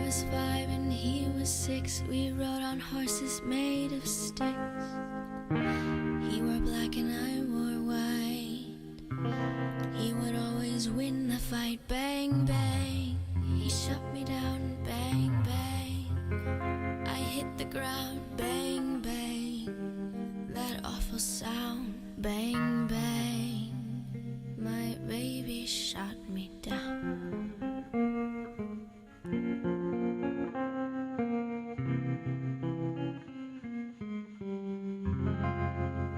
was 5 and he was 6. We rode on horses made of sticks. He wore black and I wore white. He would always win the fight. Bang, bang. He shut me down. Bang, bang. I hit the ground. Bang, bang. That awful sound. Bang, bang. My baby shot me down.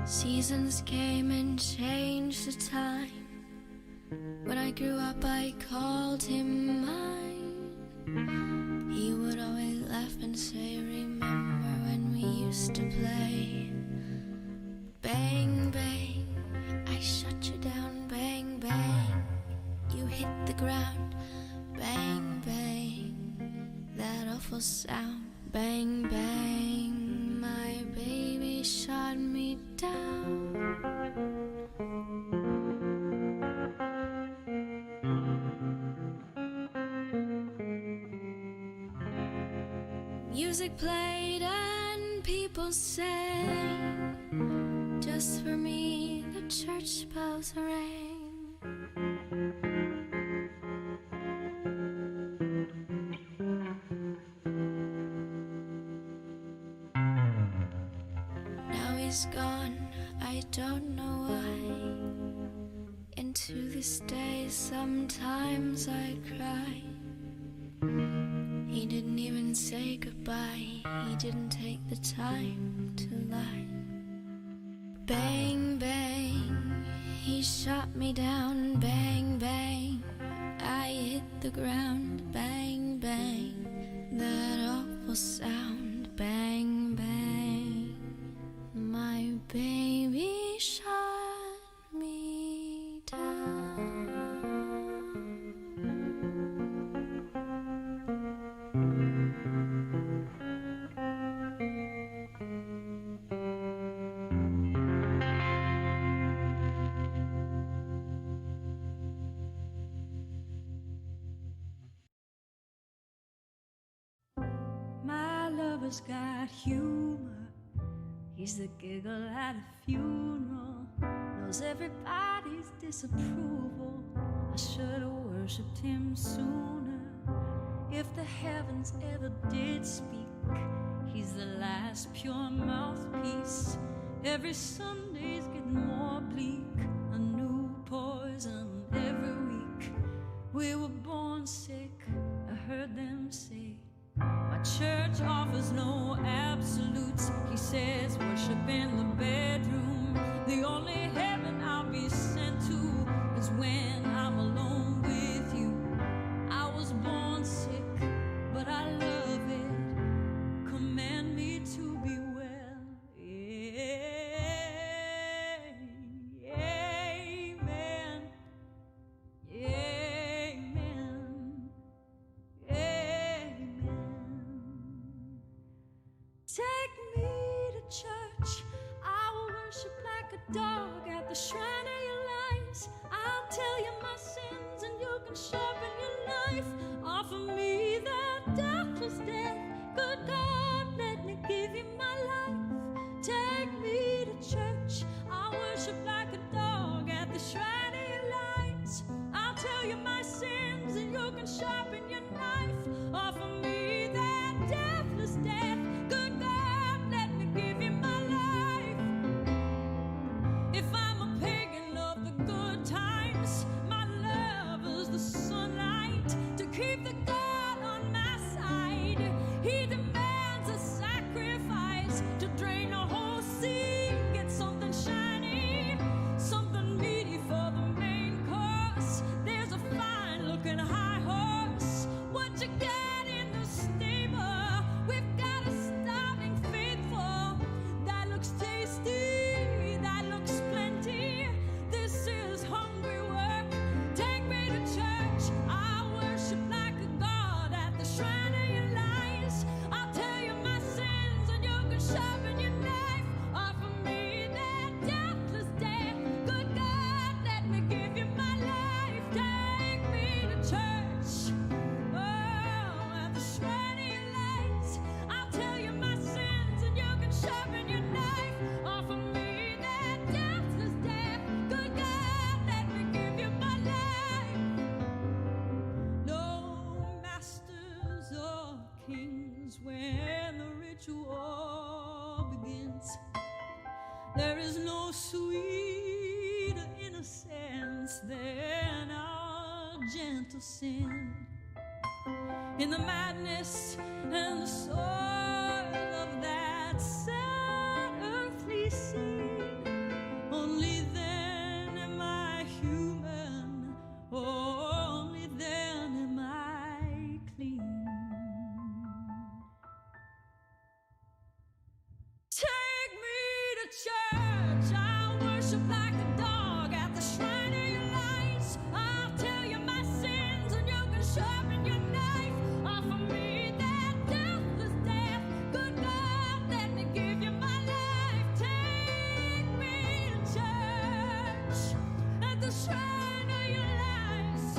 Seasons came and changed the time. When I grew up I called him mine. He would always laugh and say, remember when we used to play? Bang, bang, I shut you down. Bang, bang, you hit the ground. Bang, bang, that awful sound. Bang, bang, my baby shot me down. Music played and people sang. Just for me the church bells rang. Now he's gone, I don't know why. And to this day sometimes I cry. He didn't even say goodbye. He didn't take the time to lie. Bang, bang, he shot me down. Bang, bang, I hit the ground. Bang, bang, that awful sound. Bang, bang, my baby shot me down. My lover's got humor. He's the giggle at a funeral. Knows everybody's disapproval. I should have worshipped him sooner. If the heavens ever did speak, he's the last pure mouthpiece. Every Sunday's getting more bleak. A new poison every week. We were born sick, I heard them say. My church offers no absolutes. He says worship in the bedroom. The only heaven I'll be sent to is when I'm alone with you. I was born sick, but I love it. Command me to be well. Amen. Take me to church. I will worship like a dog at the shrine of your lies. I'll tell you my sins and you can sharpen your knife. Offer me that deathless death. Good God, let me give you my life. Take me to church. I'll worship like a dog at the shrine of your lies. I'll tell you my sins and you can sharpen your knife. Offer me that deathless death. Good God, let me give you my life. If I'm a pagan of the good times, my love is the sunlight to keep the God kings when the ritual begins. There is no sweeter innocence than our gentle sin. In the madness and the soil of that sad earthly scene, only then am I human, only then am I clean. Take me to church, I'll worship like a dog at the shrine of your lights. I'll tell you my sins and you can sharpen your knife. Offer me that deathless death. Good God, let me give you my life. Take me to church at the shrine of your lights.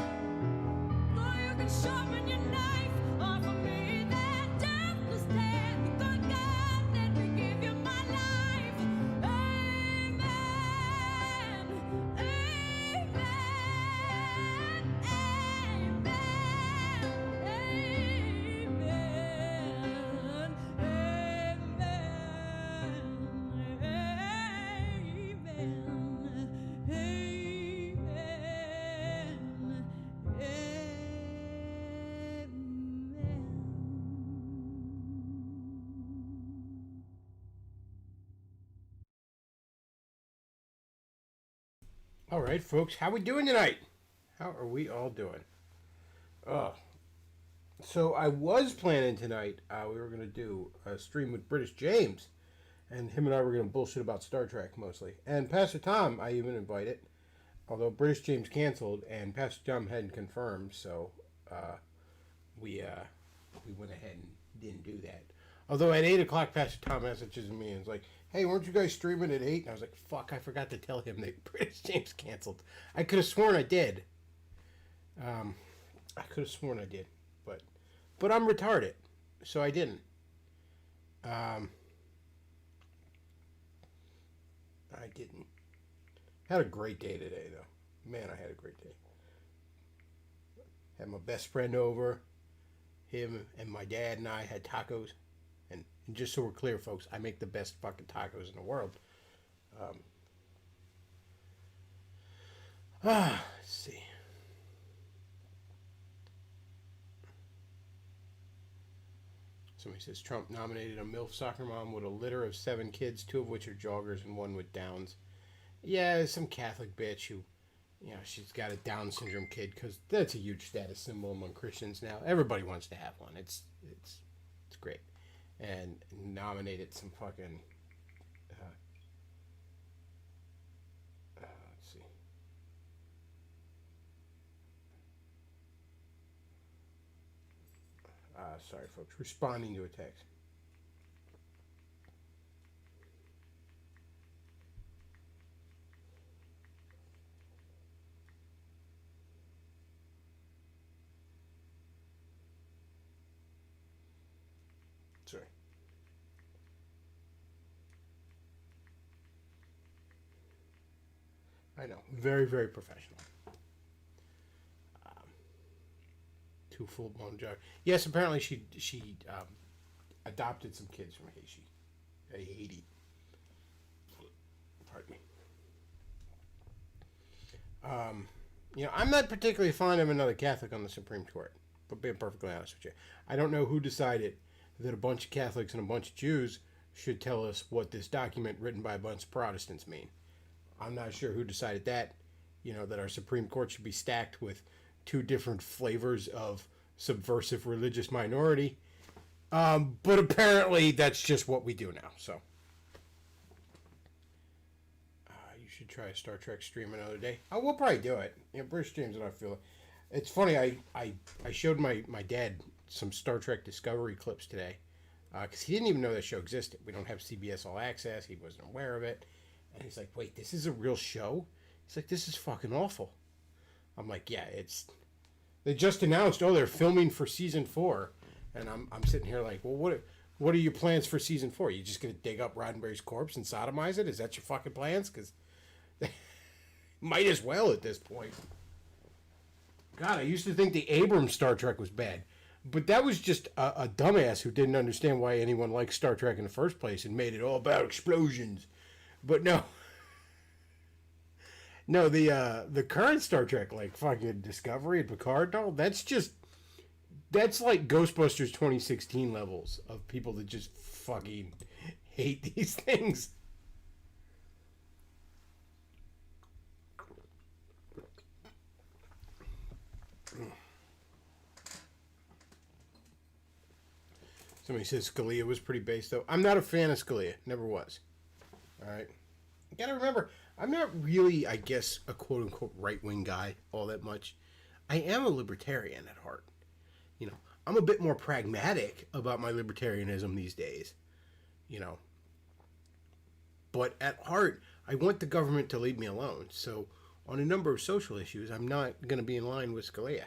Or you can sharpen your knife. Offer me that deathless death. Good God, let me give you my life. Amen. Amen. All right, folks, how we doing tonight? How are we all doing? So I was planning tonight, we were going to do a stream with British James, and him and I were going to bullshit about Star Trek mostly. And Pastor Tom, I even invited, although British James canceled and Pastor Tom hadn't confirmed, so we went ahead and didn't do that. Although at 8 o'clock, Pastor Tom messages me and was like, hey, weren't you guys streaming at 8? And I was like, fuck, I forgot to tell him that British James canceled. I could have sworn I did. But I'm retarded, so I didn't. I didn't. Had a great day today, though. Man, I had a great day. Had my best friend over. Him and my dad and I had tacos. And just so we're clear, folks, I make the best fucking tacos in the world. Let's see. Somebody says Trump nominated a MILF soccer mom with a litter of 7 kids, 2 of which are joggers and 1 with Downs. Yeah, some Catholic bitch who, you know, she's got a Down syndrome kid because that's a huge status symbol among Christians now. Everybody wants to have one. It's great. And nominated some fucking, let's see. Sorry, folks. Responding to a text. Sorry. I know. Very, very professional. 2 full-blown jog. Yes, apparently she adopted some kids from Haiti. Pardon me. You know, I'm not particularly fond of another Catholic on the Supreme Court, but being perfectly honest with you, I don't know who decided that a bunch of Catholics and a bunch of Jews should tell us what this document written by a bunch of Protestants mean. I'm not sure who decided that, you know, that our Supreme Court should be stacked with 2 different flavors of subversive religious minority. But apparently that's just what we do now, so. You should try a Star Trek stream another day. We'll probably do it. You know, British James and I feel it. It's funny, I showed my dad some Star Trek Discovery clips today, because he didn't even know that show existed. We don't have CBS All Access. He wasn't aware of it. And he's like, wait, this is a real show? He's like, this is fucking awful. I'm like, yeah, they just announced, they're filming for season 4. And I'm sitting here like, well, what are your plans for season 4? You just going to dig up Roddenberry's corpse and sodomize it? Is that your fucking plans? Because might as well at this point. God, I used to think the Abrams Star Trek was bad. But that was just a dumbass who didn't understand why anyone liked Star Trek in the first place and made it all about explosions. But no. No, the current Star Trek, like fucking Discovery and Picard, no, that's like Ghostbusters 2016 levels of people that just fucking hate these things. Somebody says Scalia was pretty base, though. I'm not a fan of Scalia. Never was. All right. You gotta remember, I'm not really, I guess, a quote-unquote right-wing guy all that much. I am a libertarian at heart. You know, I'm a bit more pragmatic about my libertarianism these days. You know. But at heart, I want the government to leave me alone. So, on a number of social issues, I'm not going to be in line with Scalia.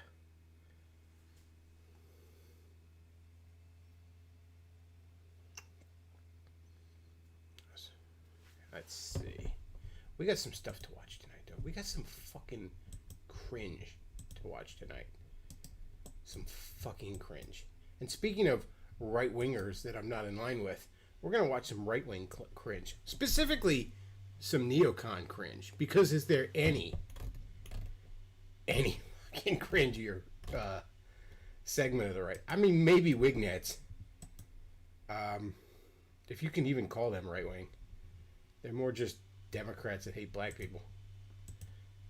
Let's see. We got some stuff to watch tonight, though. We got some fucking cringe to watch tonight. Some fucking cringe. And speaking of right-wingers that I'm not in line with, we're going to watch some right-wing cringe. Specifically, some neocon cringe. Because is there any fucking cringier segment of the right? I mean, maybe Wignets. If you can even call them right-wing. They're more just Democrats that hate black people.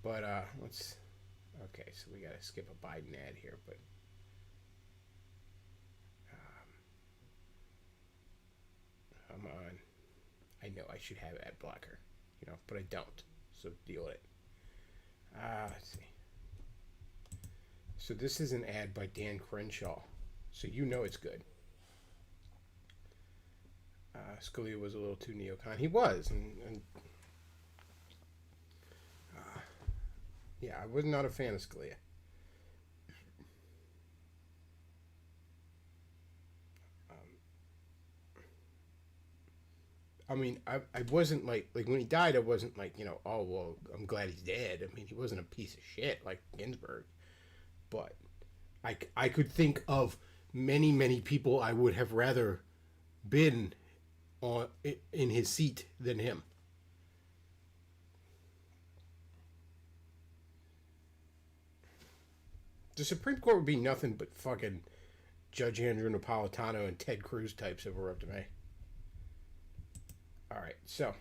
But, let's... Okay, so we gotta skip a Biden ad here, but... Come on. I know I should have ad blocker, you know, but I don't. So deal with it. Let's see. So this is an ad by Dan Crenshaw. So you know it's good. Scalia was a little too neocon. He was, and yeah, I was not a fan of Scalia. I mean, I wasn't like when he died, I wasn't like, you know, oh, well, I'm glad he's dead. I mean, he wasn't a piece of shit like Ginsburg. But I could think of many, many people I would have rather been in his seat than him. The Supreme Court would be nothing but fucking Judge Andrew Napolitano and Ted Cruz types if it were up to me. Alright, so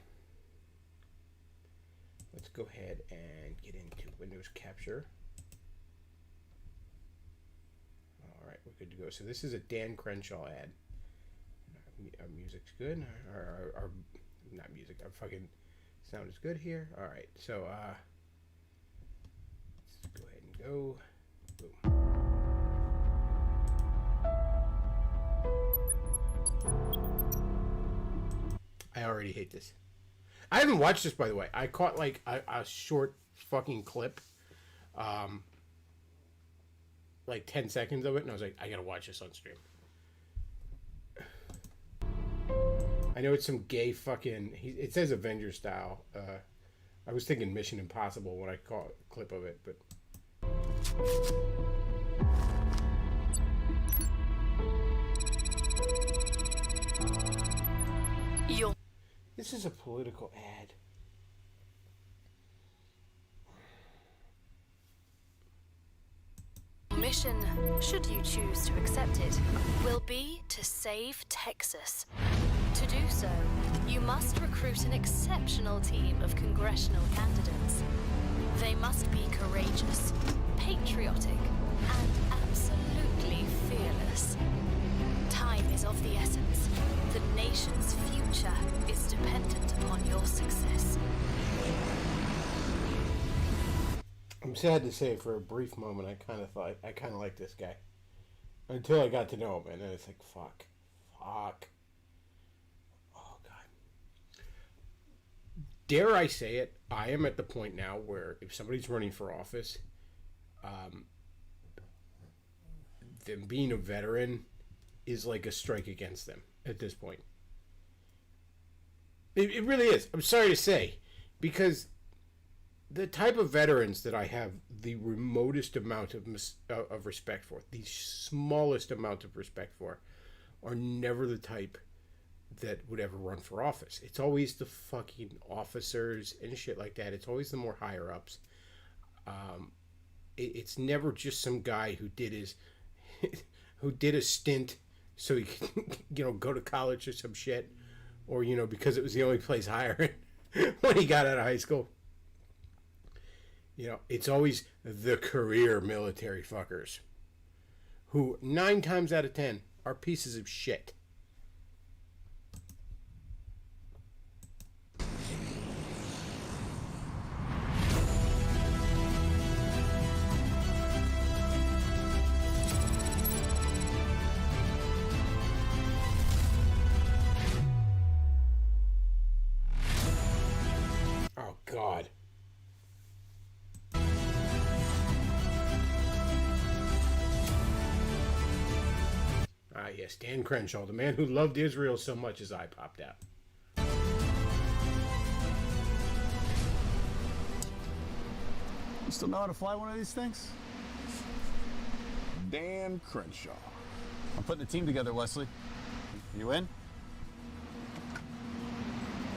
let's go ahead and get into Windows Capture. Alright, we're good to go. So this is a Dan Crenshaw ad. Our music's good. Our not music. Our fucking sound is good here. All right. So let's go ahead and go. Boom. I already hate this. I haven't watched this, by the way. I caught like a short fucking clip, like 10 seconds of it, and I was like, I gotta watch this on stream. I know it's some gay fucking... it says Avengers style. I was thinking Mission Impossible when I caught a clip of it, but... This is a political ad. Mission, should you choose to accept it, will be to save Texas. To do so, you must recruit an exceptional team of congressional candidates. They must be courageous, patriotic, and absolutely fearless. Time is of the essence. The nation's future is dependent upon your success. I'm sad to say, for a brief moment, I kind of liked this guy. Until I got to know him, and then it's like, fuck. Oh, God. Dare I say it, I am at the point now where if somebody's running for office, them being a veteran is like a strike against them at this point. It really is. I'm sorry to say, because the type of veterans that I have the remotest amount of respect for, the smallest amount of respect for, are never the type that would ever run for office. It's always the fucking officers and shit like that. It's always the more higher ups. It's never just some guy who did his who did a stint so he could go to college or some shit, or because it was the only place hiring when he got out of high school. It's always the career military fuckers who 9 times out of 10 are pieces of shit. Oh, God. Ah, yes, Dan Crenshaw, the man who loved Israel so much his eye popped out. You still know how to fly one of these things? Dan Crenshaw. I'm putting a team together, Wesley. You in?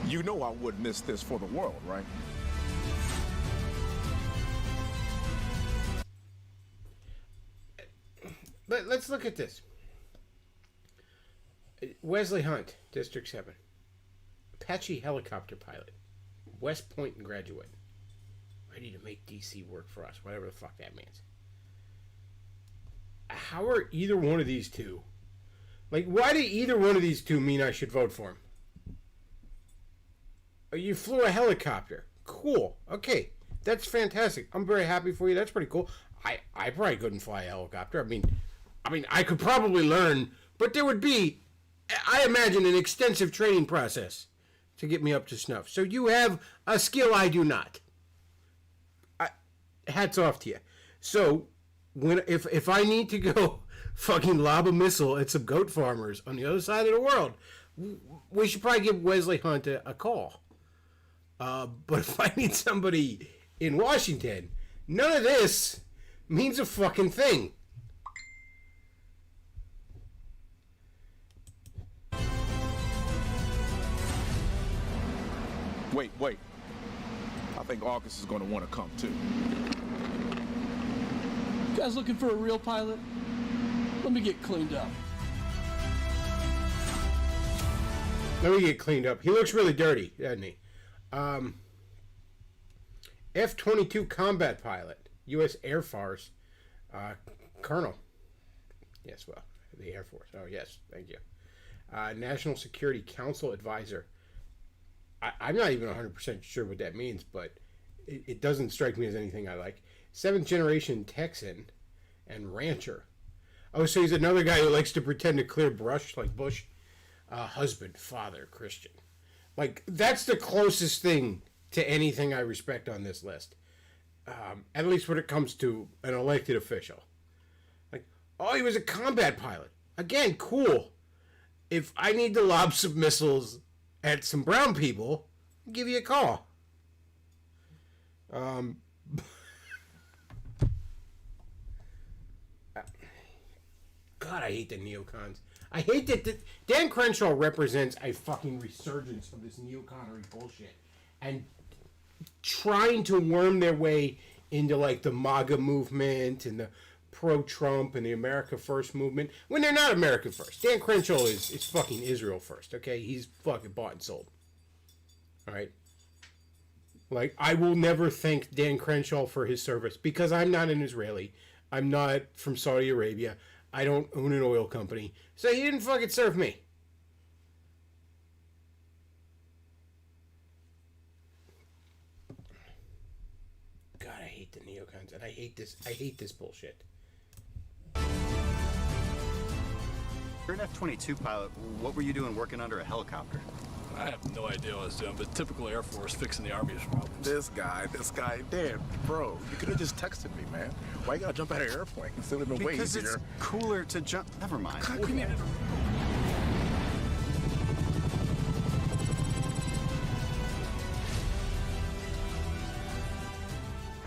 You know I wouldn't miss this for the world, right? Let's look at this. Wesley Hunt, District 7. Apache helicopter pilot. West Point graduate. Ready to make DC work for us. Whatever the fuck that means. How are either one of these two? Why do either one of these two mean I should vote for him? You flew a helicopter. Cool. Okay. That's fantastic. I'm very happy for you. That's pretty cool. I probably couldn't fly a helicopter. I mean, I could probably learn, but there would be, I imagine, an extensive training process to get me up to snuff. So you have a skill I do not. Hats off to you. So if I need to go fucking lob a missile at some goat farmers on the other side of the world, we should probably give Wesley Hunt a call. But if I need somebody in Washington, none of this means a fucking thing. Wait. I think August is going to want to come too. You guys looking for a real pilot? Let me get cleaned up. Let me get cleaned up. He looks really dirty, doesn't he? F-22 combat pilot, U.S. Air Force, Colonel. Yes, well, the Air Force. Oh, yes, thank you. National Security Council advisor. I'm not even 100% sure what that means, but it doesn't strike me as anything I like. 7th generation Texan and rancher. Oh, so he's another guy who likes to pretend to clear brush like Bush. Husband, father, Christian. That's the closest thing to anything I respect on this list. At least when it comes to an elected official. Oh, he was a combat pilot. Again, cool. If I need to lob some missiles at some brown people, I'll give you a call. God, I hate the neocons. I hate that Dan Crenshaw represents a fucking resurgence of this neoconnery bullshit and trying to worm their way into the MAGA movement and the pro-Trump and the America First movement when they're not America First. Dan Crenshaw is fucking Israel first, okay? He's fucking bought and sold. Alright? I will never thank Dan Crenshaw for his service because I'm not an Israeli. I'm not from Saudi Arabia. I don't own an oil company. So he didn't fucking serve me. God, I hate the neocons and I hate this bullshit. You're an F-22 pilot. What were you doing working under a helicopter? I have no idea what I was doing, but typical Air Force fixing the Army's problems. This guy, Dan, bro, you could have just texted me, man. Why you gotta jump out of an airplane? It would have been way Because easier. it's cooler to jump. Never mind.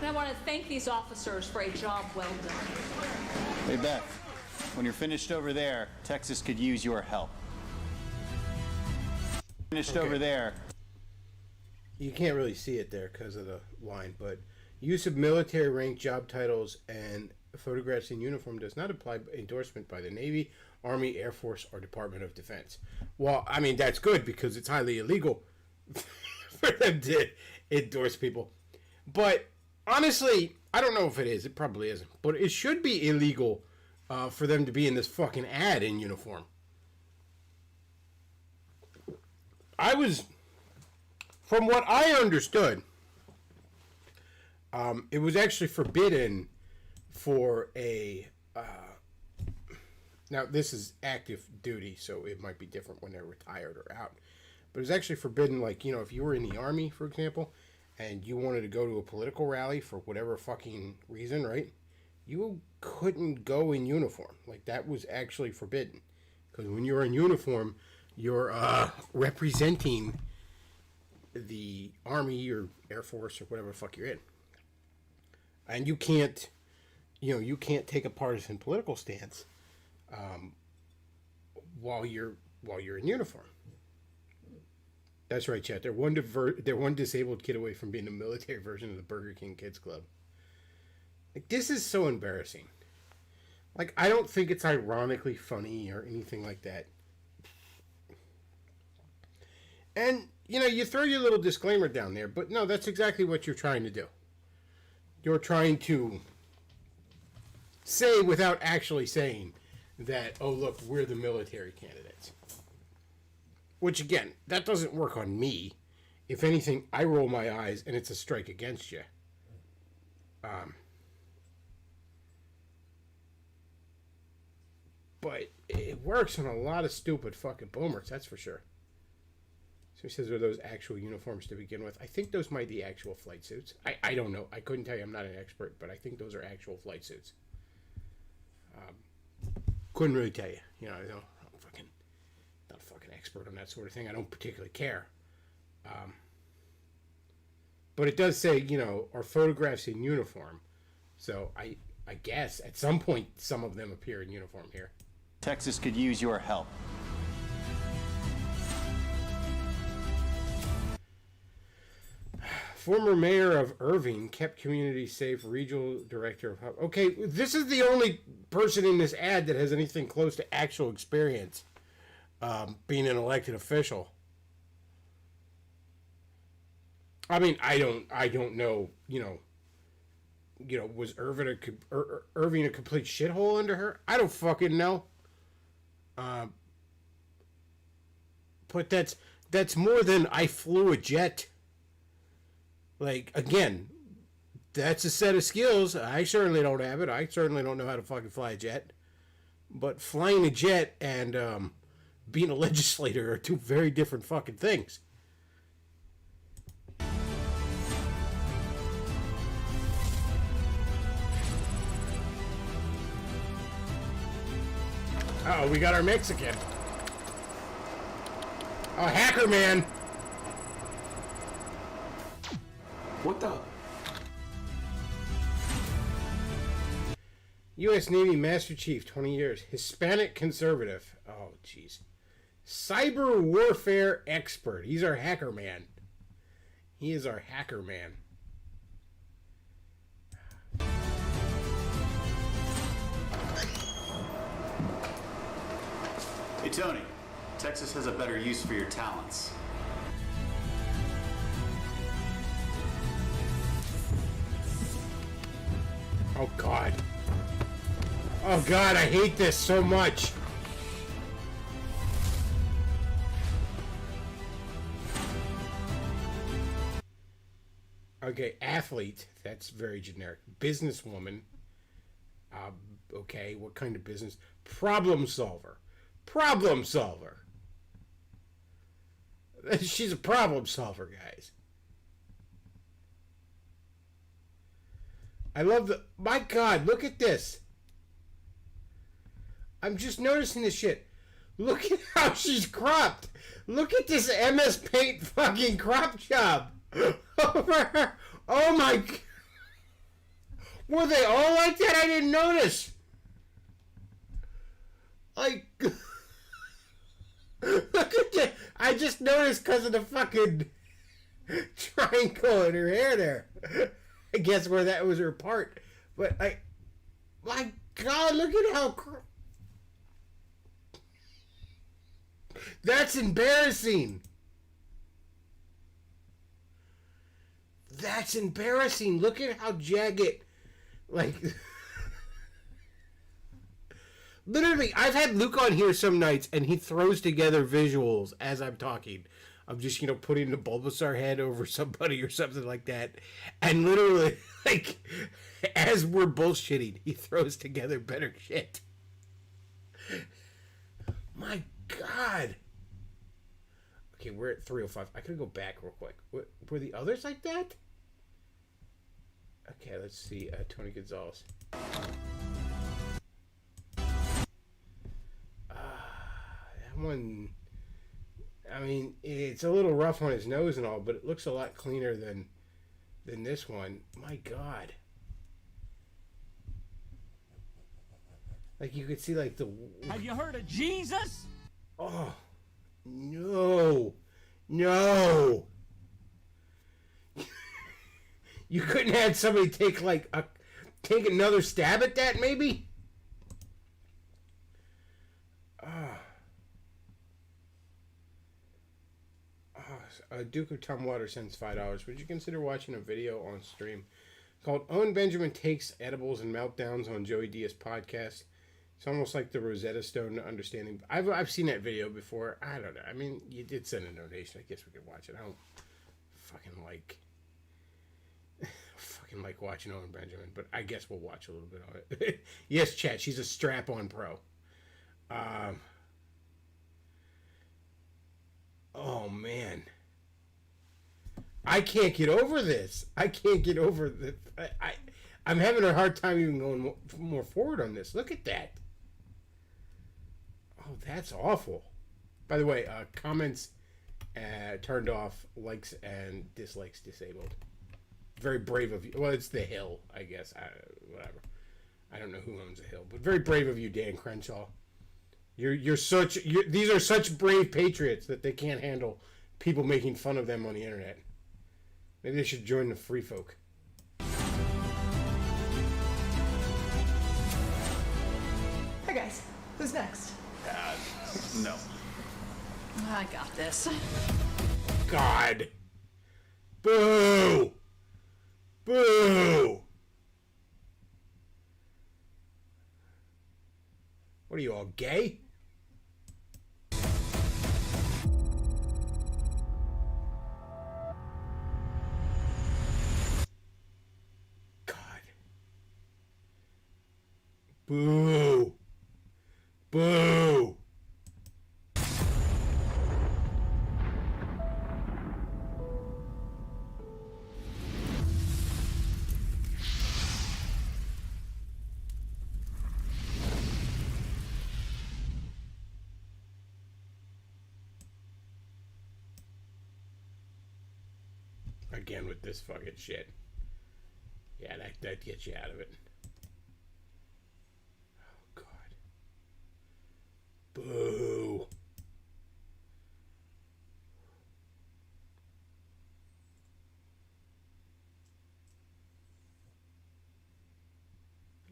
And I want to thank these officers for a job well done. Hey, Beth, when you're finished over there, Texas could use your help. Finished over there. You can't really see it there because of the line, but use of military rank job titles and photographs in uniform does not apply endorsement by the Navy, Army, Air Force, or Department of Defense. Well, I mean, that's good because it's highly illegal for them to endorse people. But honestly, I don't know if it is. It probably isn't. But it should be illegal for them to be in this fucking ad in uniform. From what I understood, it was actually forbidden for a... now, this is active duty, so it might be different when they're retired or out. But it was actually forbidden, like, you know, if you were in the Army, for example, and you wanted to go to a political rally for whatever fucking reason, right? You couldn't go in uniform. Like, that was actually forbidden. Because when you're in uniform, you're representing the Army or Air Force or whatever the fuck you're in. And you can't, you can't take a partisan political stance while you're in uniform. That's right, chat. They're one disabled kid away from being the military version of the Burger King Kids Club. Like, this is so embarrassing. Like, I don't think it's ironically funny or anything like that. And, you throw your little disclaimer down there, but no, that's exactly what you're trying to do. You're trying to say without actually saying that, oh, look, we're the military candidates. Which, again, that doesn't work on me. If anything, I roll my eyes and it's a strike against you. But it works on a lot of stupid fucking boomers, that's for sure. So he says, are those actual uniforms to begin with? I think those might be actual flight suits. I don't know. I couldn't tell you. I'm not an expert, but I think those are actual flight suits. Couldn't really tell you. I'm not a fucking expert on that sort of thing. I don't particularly care. But it does say, are photographs in uniform. So I guess at some point some of them appear in uniform here. Texas could use your help. Former mayor of Irving kept community safe, regional director of... Okay, this is the only person in this ad that has anything close to actual experience being an elected official. I mean, I don't know, was Irving a complete shithole under her? I don't fucking know. But that's more than I flew a jet. Like, again, that's a set of skills. I certainly don't have it. I certainly don't know how to fucking fly a jet. But flying a jet and being a legislator are two very different fucking things. Uh-oh, we got our Mexican. Oh, hacker man. What the? U.S. Navy Master Chief, 20 years. Hispanic conservative. Oh, jeez. Cyber warfare expert. He's our hacker man. He is our hacker man. Hey, Tony. Texas has a better use for your talents. Oh, God. Oh, God, I hate this so much. Okay, athlete. That's very generic. Businesswoman. Okay, what kind of business? Problem solver. Problem solver. She's a problem solver, guys. I love the... My God, look at this. I'm just noticing this shit. Look at how she's cropped. Look at this MS Paint fucking crop job over her. Oh my... Were they all like that? I didn't notice. Like, look at that. I just noticed because of the fucking triangle in her hair there. I guess where that was her part. But my God, look at how... That's embarrassing. That's embarrassing. Look at how jagged, like... Literally, I've had Luke on here some nights, and he throws together visuals as I'm talking. I'm just, putting the Bulbasaur head over somebody or something like that. And literally, like, as we're bullshitting, he throws together better shit. My God. Okay, we're at 3:05. I could go back real quick. Were the others like that? Okay, let's see. Tony Gonzalez. That one... I mean, it's a little rough on his nose and all, but it looks a lot cleaner than this one. My God. Like, you could see, like, the... Have you heard of Jesus? Oh, no. No. You couldn't have somebody take another stab at that, maybe? Duke of Tumwater sends $5. Would you consider watching a video on stream called Owen Benjamin Takes Edibles and Meltdowns on Joey Diaz podcast? It's almost like the Rosetta Stone to understanding. I've seen that video before. I don't know. I mean, you did send a donation. I guess we could watch it. I don't fucking like watching Owen Benjamin, but I guess we'll watch a little bit of it. Yes, chat. She's a strap-on pro. Oh man. I can't get over this. I can't get over the. I'm having a hard time even going more forward on this. Look at that. Oh, that's awful. By the way, comments turned off, likes and dislikes disabled. Very brave of you. Well, it's the Hill, I guess. Whatever. I don't know who owns the Hill, but very brave of you, Dan Crenshaw. These are such brave patriots that they can't handle people making fun of them on the internet. Maybe they should join the free folk. Hey guys, who's next? No. I got this. God. Boo! Boo! What are you all, gay? God. Boo! Boo! Again with this fucking shit. Yeah, that gets you out of it. Oh, God. Boo.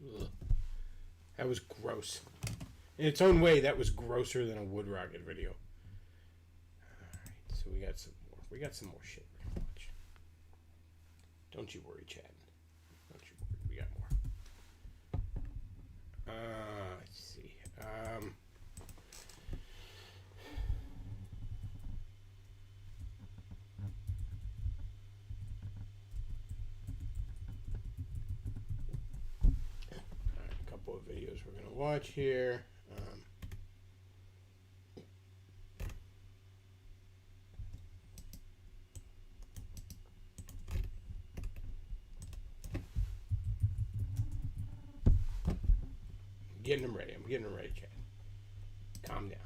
Ugh. That was gross. In its own way, that was grosser than a Wood Rocket video. Alright, so we got some more. We got some more shit we're gonna watch. Don't you worry, Chad. Don't you worry. We got more. Let's see. Alright, a couple of videos we're gonna watch here. Getting them ready. I'm getting them ready, Chad. Calm down.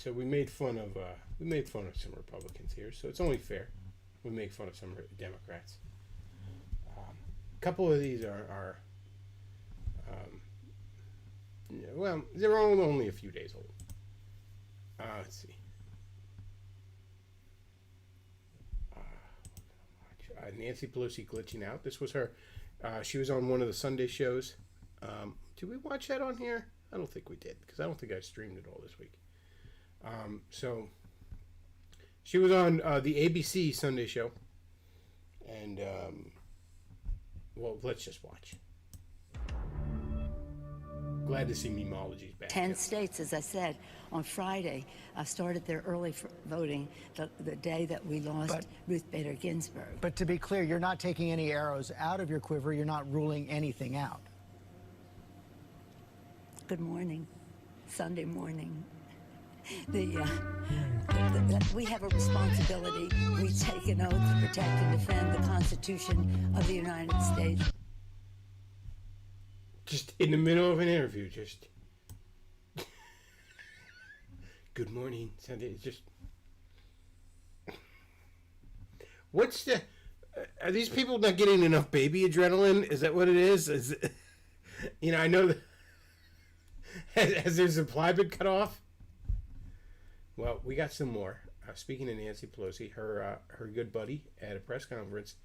So we made fun of some Republicans here, so it's only fair we make fun of some Democrats. A couple of these are well, they're only a few days old. Let's see. Nancy Pelosi glitching out. This was her. She was on one of the Sunday shows. Did we watch that on here? I don't think we did, because I don't think I streamed it all this week. So she was on the ABC Sunday show, and well, let's just watch. Glad to see memology's back. 10 states, as I said, on Friday, started their early voting the day that we lost Ruth Bader Ginsburg. But to be clear, you're not taking any arrows out of your quiver. You're not ruling anything out. Good morning. Sunday morning. We have a responsibility. We take an oath to protect and defend the Constitution of the United States. Just in the middle of an interview, just good morning, Sunday. It's just, what's the? Are these people not getting enough baby adrenaline? Is that what it is? Is it, I know that has their supply been cut off? Well, we got some more. Speaking of Nancy Pelosi, her good buddy at a press conference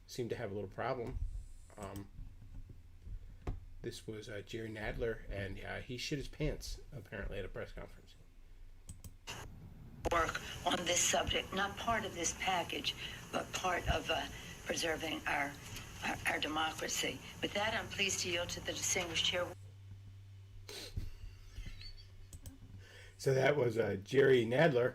seemed to have a little problem. This was Jerry Nadler, and he shit his pants, apparently, at a press conference. Work on this subject, not part of this package, but part of preserving our democracy. With that, I'm pleased to yield to the distinguished chair. So that was Jerry Nadler,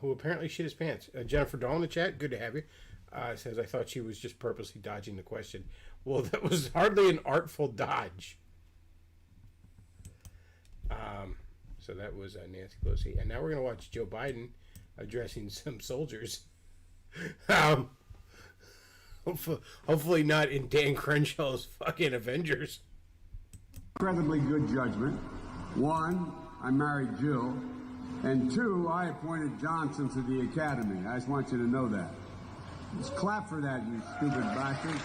who apparently shit his pants. Jennifer Dahl in the chat, good to have you. Says, I thought she was just purposely dodging the question. Well, that was hardly an artful dodge. So that was Nancy Pelosi. And now we're going to watch Joe Biden addressing some soldiers. Hopefully not in Dan Crenshaw's fucking Avengers. Incredibly good judgment. One, I married Jill. And two, I appointed Johnson to the academy. I just want you to know that. Just clap for that, you stupid bastard.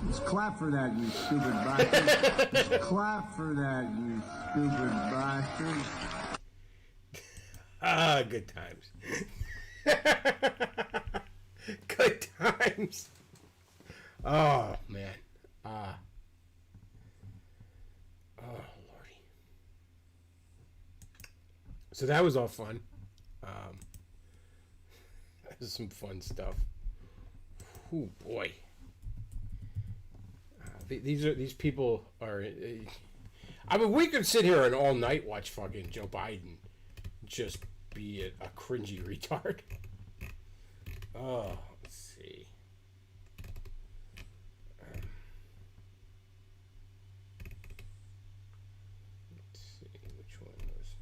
Just clap for that, you stupid bastard. Just clap for that, you stupid bastard. Good times. Good times. Oh, man. Oh, Lordy. So that was all fun. That was some fun stuff. Oh boy, these people are. I mean, we could sit here and all night watch fucking Joe Biden just be a cringy retard. Oh, let's see. Let's see which one was.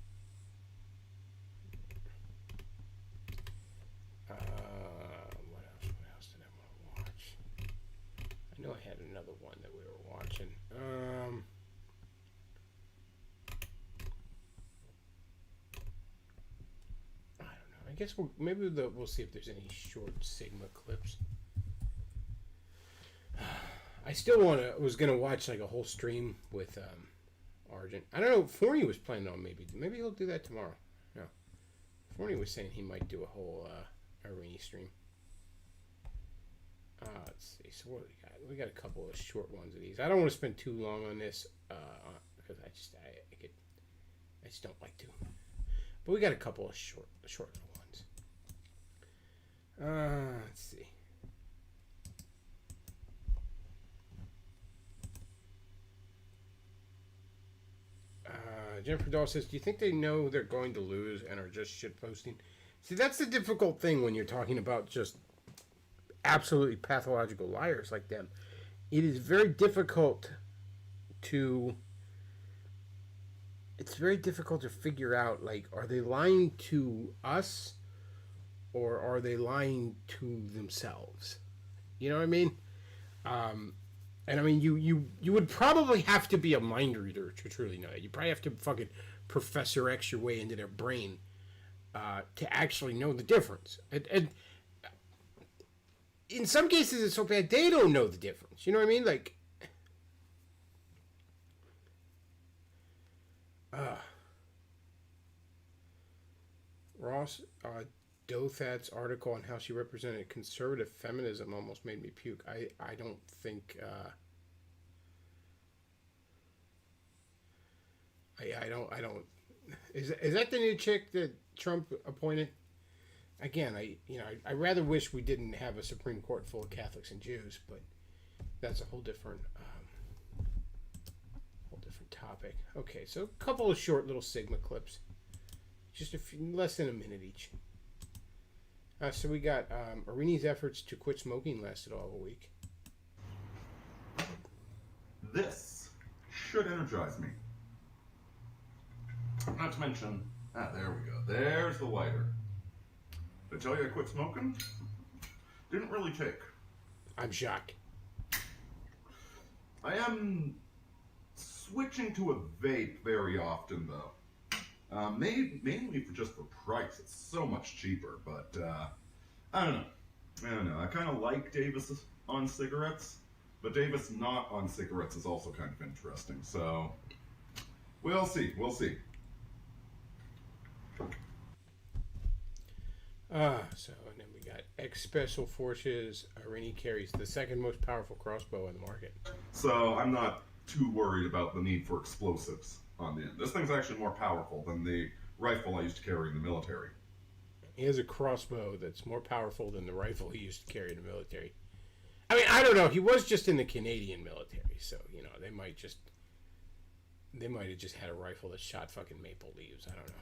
I know I had another one that we were watching. I don't know. I guess we'll see if there's any short Sigma clips. I still was gonna watch like a whole stream with Argent. I don't know. Forney was planning on maybe he'll do that tomorrow. No, Forney was saying he might do a whole Irene stream. Let's see. So what do we got? We got a couple of short ones of these. I don't want to spend too long on this because I just don't like to. But we got a couple of short little ones. Let's see. Jennifer Dahl says, do you think they know they're going to lose and are just shitposting? See, that's the difficult thing when you're talking about just absolutely pathological liars like them. It is very difficult to figure out, like, are they lying to us or are they lying to themselves? You know what I mean? And I mean, you would probably have to be a mind reader to truly know that. You probably have to fucking Professor X your way into their brain to actually know the difference. And in some cases, it's so bad they don't know the difference. You know what I mean? Like, Ross Dothat's article on how she represented conservative feminism almost made me puke. I don't think I don't is that the new chick that Trump appointed? Again, I rather wish we didn't have a Supreme Court full of Catholics and Jews, but that's a whole different topic. Okay, so a couple of short little Sigma clips, just a few, less than a minute each. So we got Irini's efforts to quit smoking lasted all a week. This should energize me. Not to mention, there we go. There's the lighter. Did I tell you I quit smoking? Didn't really take. I'm shocked. I am switching to a vape very often, though. Mainly for price. It's so much cheaper, but I don't know. I kind of like Davis on cigarettes, but Davis not on cigarettes is also kind of interesting. So we'll see. And then we got ex-Special Forces. Irini carries the second most powerful crossbow in the market. So I'm not too worried about the need for explosives on the end. This thing's actually more powerful than the rifle I used to carry in the military. He has a crossbow that's more powerful than the rifle he used to carry in the military. I mean, I don't know. He was just in the Canadian military, so, they might have just had a rifle that shot fucking maple leaves. I don't know.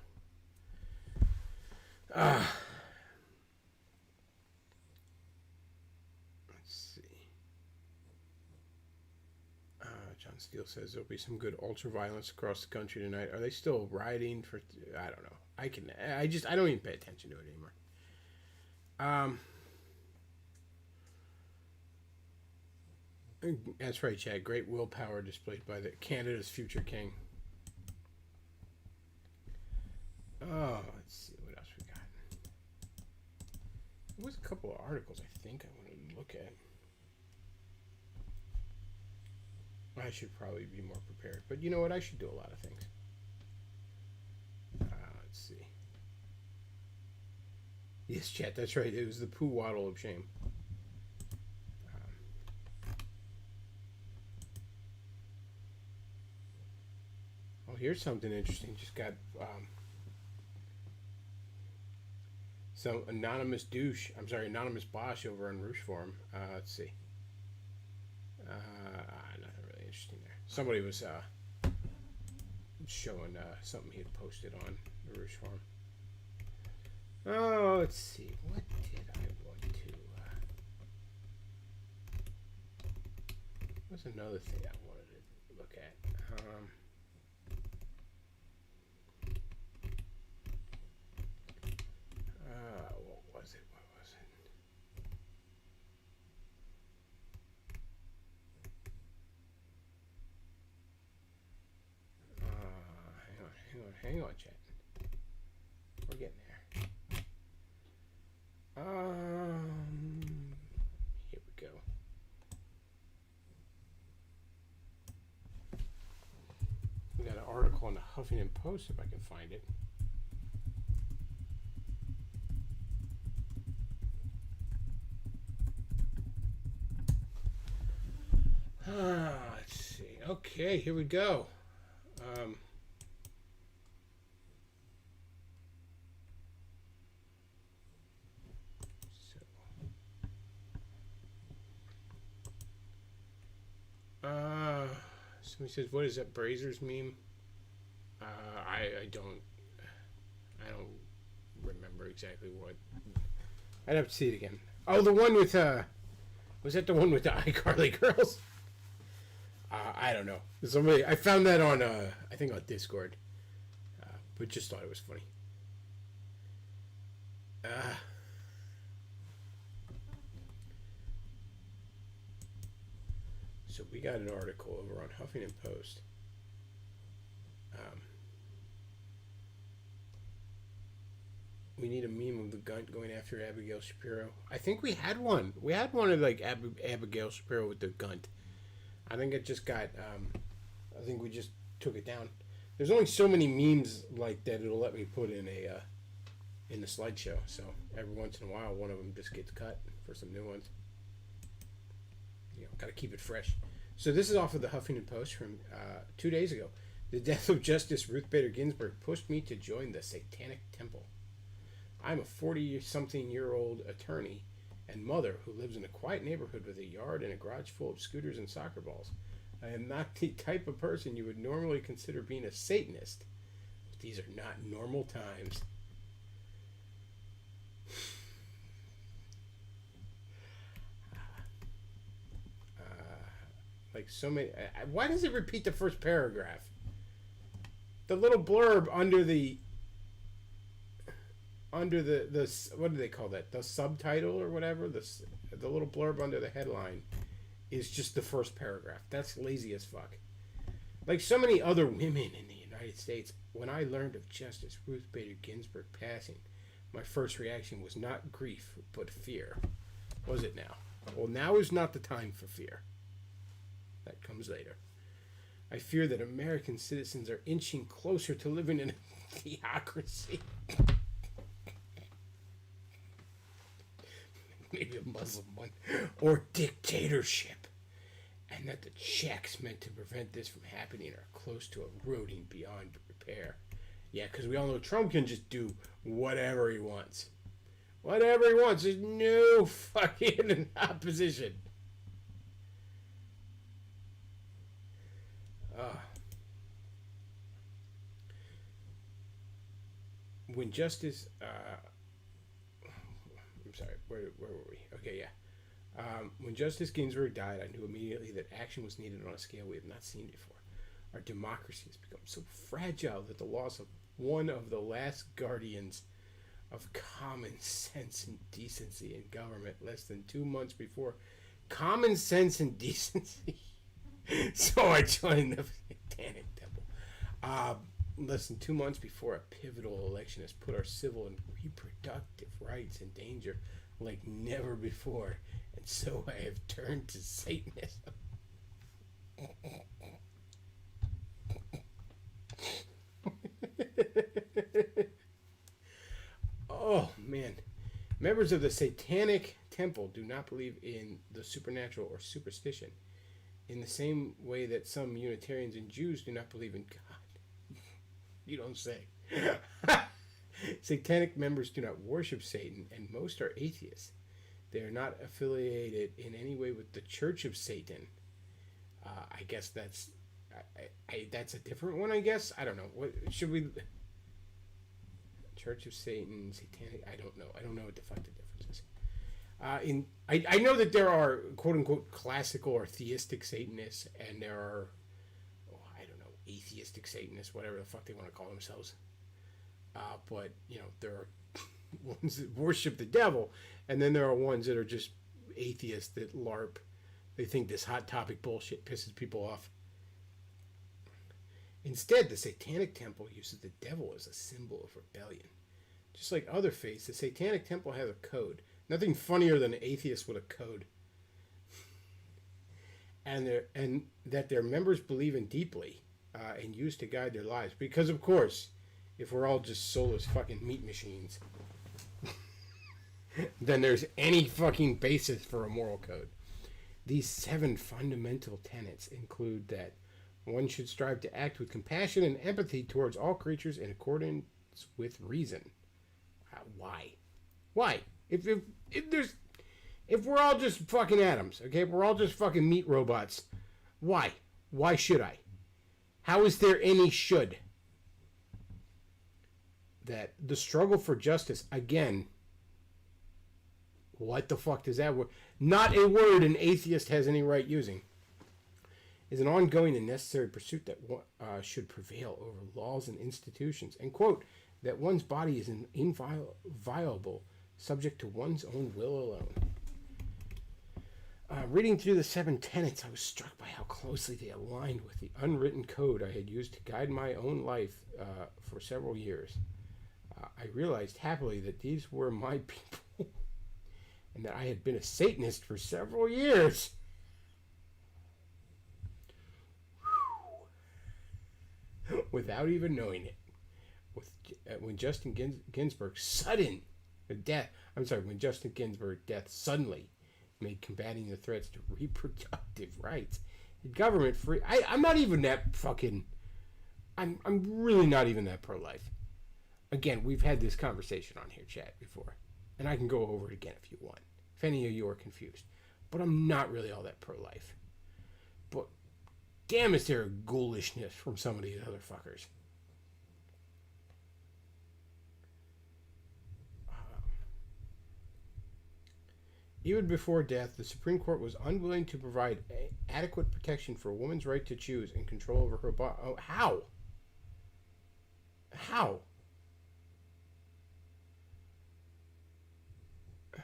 Let's see. John Steele says there'll be some good ultra violence across the country tonight. Are they still rioting for? I don't know. I don't even pay attention to it anymore. That's right, Chad. Great willpower displayed by the Canada's future king. Oh, let's see what else we got. There was a couple of articles I think I wanted to look at. I should probably be more prepared, but you know what? I should do a lot of things. Let's see. Yes, chat. That's right. It was the poo waddle of shame. Oh, here's something interesting. Just got some anonymous Bosch over on Roosh Forum. Let's see. Nothing really interesting there. Somebody was showing something he had posted on the Roosh Forum. Oh, let's see. What did I want to... what's another thing I wanted to look at? What was it? Hang on, chat. We're getting there. Here we go. We got an article on the Huffington Post if I can find it. Let's see. Okay, here we go. Somebody says, "What is that Brazers meme?" I don't remember exactly what. I'd have to see it again. Oh, the one with was that the one with the iCarly girls? I don't know. Somebody I found that on I think on Discord, but just thought it was funny. So we got an article over on Huffington Post. We need a meme of the gun going after Abigail Shapiro. I think we had one. We had one of like Abigail Shapiro with the gun. I think it just got. I think we just took it down. There's only so many memes like that it'll let me put in the slideshow. So every once in a while, one of them just gets cut for some new ones. You know, got to keep it fresh. So this is off of the Huffington Post from 2 days ago. The death of Justice Ruth Bader Ginsburg pushed me to join the Satanic Temple. I'm a 40-something-year-old attorney and mother who lives in a quiet neighborhood with a yard and a garage full of scooters and soccer balls. I am not the type of person you would normally consider being a Satanist. But these are not normal times. Like so many... why does it repeat the first paragraph? The little blurb under the what do they call that? The subtitle or whatever? The little blurb under the headline is just the first paragraph. That's lazy as fuck. Like so many other women in the United States, when I learned of Justice Ruth Bader Ginsburg passing, my first reaction was not grief, but fear. Was it now? Well, now is not the time for fear. That comes later. I fear that American citizens are inching closer to living in a theocracy. Maybe a Muslim one. Or dictatorship. And that the checks meant to prevent this from happening are close to eroding beyond repair. Yeah, because we all know Trump can just do whatever he wants. Whatever he wants. There's no fucking opposition. When Justice... I'm sorry, where were we? Okay, yeah. When Justice Ginsburg died, I knew immediately that action was needed on a scale we have not seen before. Our democracy has become so fragile that the loss of one of the last guardians of common sense and decency in government less than 2 months before common sense and decency. So I joined the Satanic Temple. Less than 2 months before a pivotal election has put our civil and reproductive rights in danger like never before. And so I have turned to Satanism. Oh, man. Members of the Satanic Temple do not believe in the supernatural or superstition in the same way that some Unitarians and Jews do not believe in God. You don't say. Satanic members do not worship Satan, and most are atheists. They are not affiliated in any way with the Church of Satan. I guess that's that's a different one. I guess I don't know. What should we? Church of Satan, Satanic. I don't know. I don't know what the fuck the difference is. I know that there are quote unquote classical or theistic Satanists, and there are atheistic Satanists, whatever the fuck they want to call themselves. But, you know, there are ones that worship the devil, and then there are ones that are just atheists that LARP. They think this hot topic bullshit pisses people off. Instead, the Satanic Temple uses the devil as a symbol of rebellion. Just like other faiths, the Satanic Temple has a code. Nothing funnier than an atheist with a code. And that their members believe in deeply. And used to guide their lives. Because, of course, if we're all just soulless fucking meat machines, then there's any fucking basis for a moral code. These 7 fundamental tenets include that one should strive to act with compassion and empathy towards all creatures in accordance with reason. Why? Why? If we're all just fucking atoms, okay? If we're all just fucking meat robots, why? Why should I? How is there any should? That the struggle for justice, again, what the fuck does that word? Not a word an atheist has any right using. Is an ongoing and necessary pursuit that should prevail over laws and institutions. And quote, that one's body is inviolable, subject to one's own will alone. Reading through the 7 tenets, I was struck by how closely they aligned with the unwritten code I had used to guide my own life for several years. I realized happily that these were my people and that I had been a Satanist for several years. Without even knowing it. When Justin Ginsburg's death suddenly made combating the threats to reproductive rights and government free. I'm not even that fucking. I'm really not even that pro-life. Again, we've had this conversation on here, chat, before, and I can go over it again if you want. If any of you are confused, but I'm not really all that pro-life. But damn, is there a ghoulishness from some of these other fuckers? Even before death, the Supreme Court was unwilling to provide adequate protection for a woman's right to choose and control over her body. Oh, how? How? The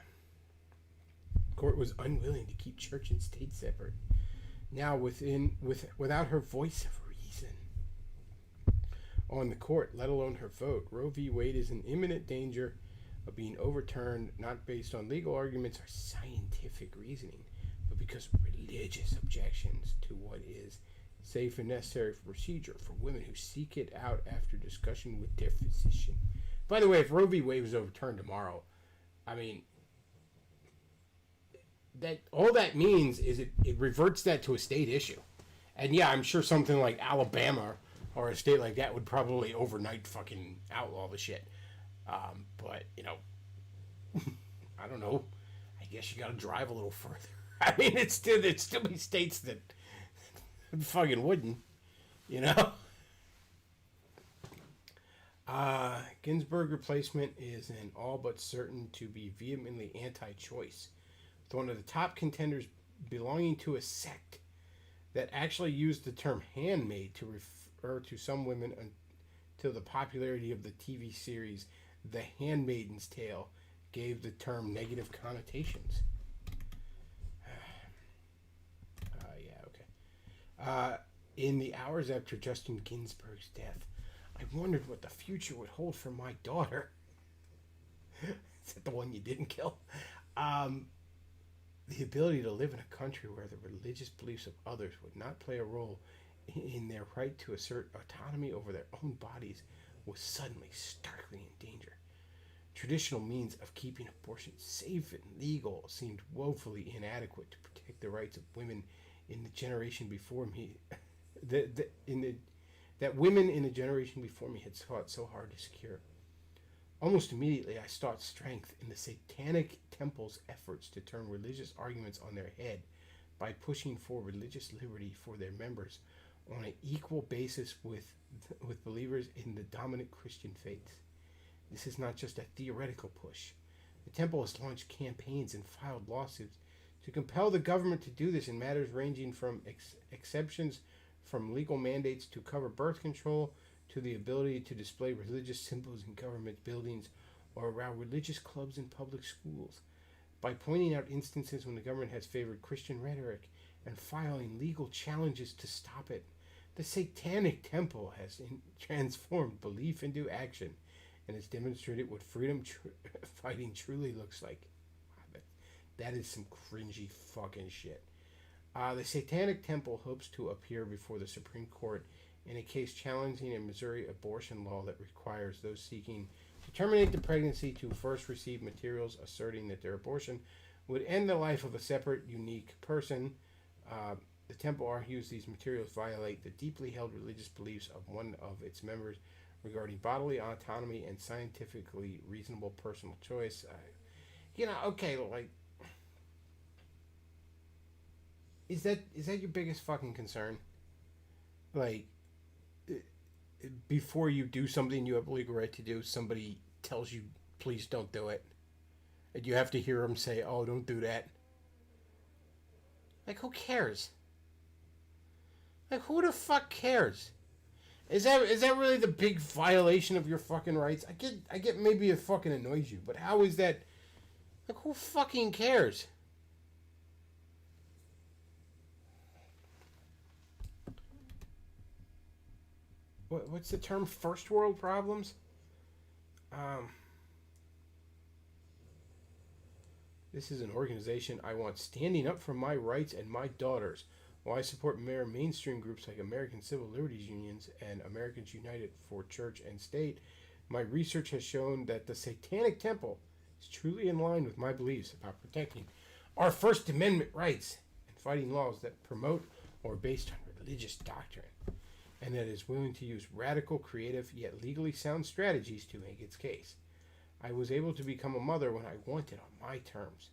court was unwilling to keep church and state separate. Now, without her voice of reason on the court, let alone her vote, Roe v. Wade is in imminent danger of being overturned, not based on legal arguments or scientific reasoning, but because of religious objections to what is safe and necessary for procedure for women who seek it out after discussion with their physician. By the way, if Roe v. Wade was overturned tomorrow, I mean, that all that means is it reverts that to a state issue. And yeah, I'm sure something like Alabama or a state like that would probably overnight fucking outlaw the shit. But, you know, I don't know. I guess you gotta drive a little further. I mean, it's still be states that fucking wouldn't, you know? Ginsburg replacement is an all but certain to be vehemently anti-choice, with one of the top contenders belonging to a sect that actually used the term handmaid to refer to some women until the popularity of the TV series The Handmaid's Tale gave the term negative connotations. In the hours after Justin Ginsburg's death, I wondered what the future would hold for my daughter. Is that the one you didn't kill? The ability to live in a country where the religious beliefs of others would not play a role in their right to assert autonomy over their own bodies was suddenly starkly in danger. Traditional means of keeping abortion safe and legal seemed woefully inadequate to protect the rights of women in the generation before me. That women in the generation before me had fought so hard to secure. Almost immediately, I sought strength in the Satanic Temple's efforts to turn religious arguments on their head by pushing for religious liberty for their members on an equal basis with believers in the dominant Christian faiths. This is not just a theoretical push. The temple has launched campaigns and filed lawsuits to compel the government to do this in matters ranging from exceptions from legal mandates to cover birth control to the ability to display religious symbols in government buildings or around religious clubs in public schools. By pointing out instances when the government has favored Christian rhetoric and filing legal challenges to stop it, the Satanic Temple has transformed belief into action and has demonstrated what freedom fighting truly looks like. That is some cringy fucking shit. The Satanic Temple hopes to appear before the Supreme Court in a case challenging a Missouri abortion law that requires those seeking to terminate the pregnancy to first receive materials asserting that their abortion would end the life of a separate, unique person. The temple argues these materials violate the deeply held religious beliefs of one of its members regarding bodily autonomy and scientifically reasonable personal choice. Okay, like, is that your biggest fucking concern? Like, before you do something you have a legal right to do, somebody tells you, please don't do it. And you have to hear them say, oh, don't do that. Like, who cares? Like, who the fuck cares? Is that really the big violation of your fucking rights? I get maybe it fucking annoys you, but how is that? Like, who fucking cares? what's the term? First world problems. This is an organization I want standing up for my rights and my daughters. While I support mainstream groups like American Civil Liberties Unions and Americans United for Church and State, my research has shown that the Satanic Temple is truly in line with my beliefs about protecting our First Amendment rights and fighting laws that promote or are based on religious doctrine, and that is willing to use radical, creative, yet legally sound strategies to make its case. I was able to become a mother when I wanted on my terms.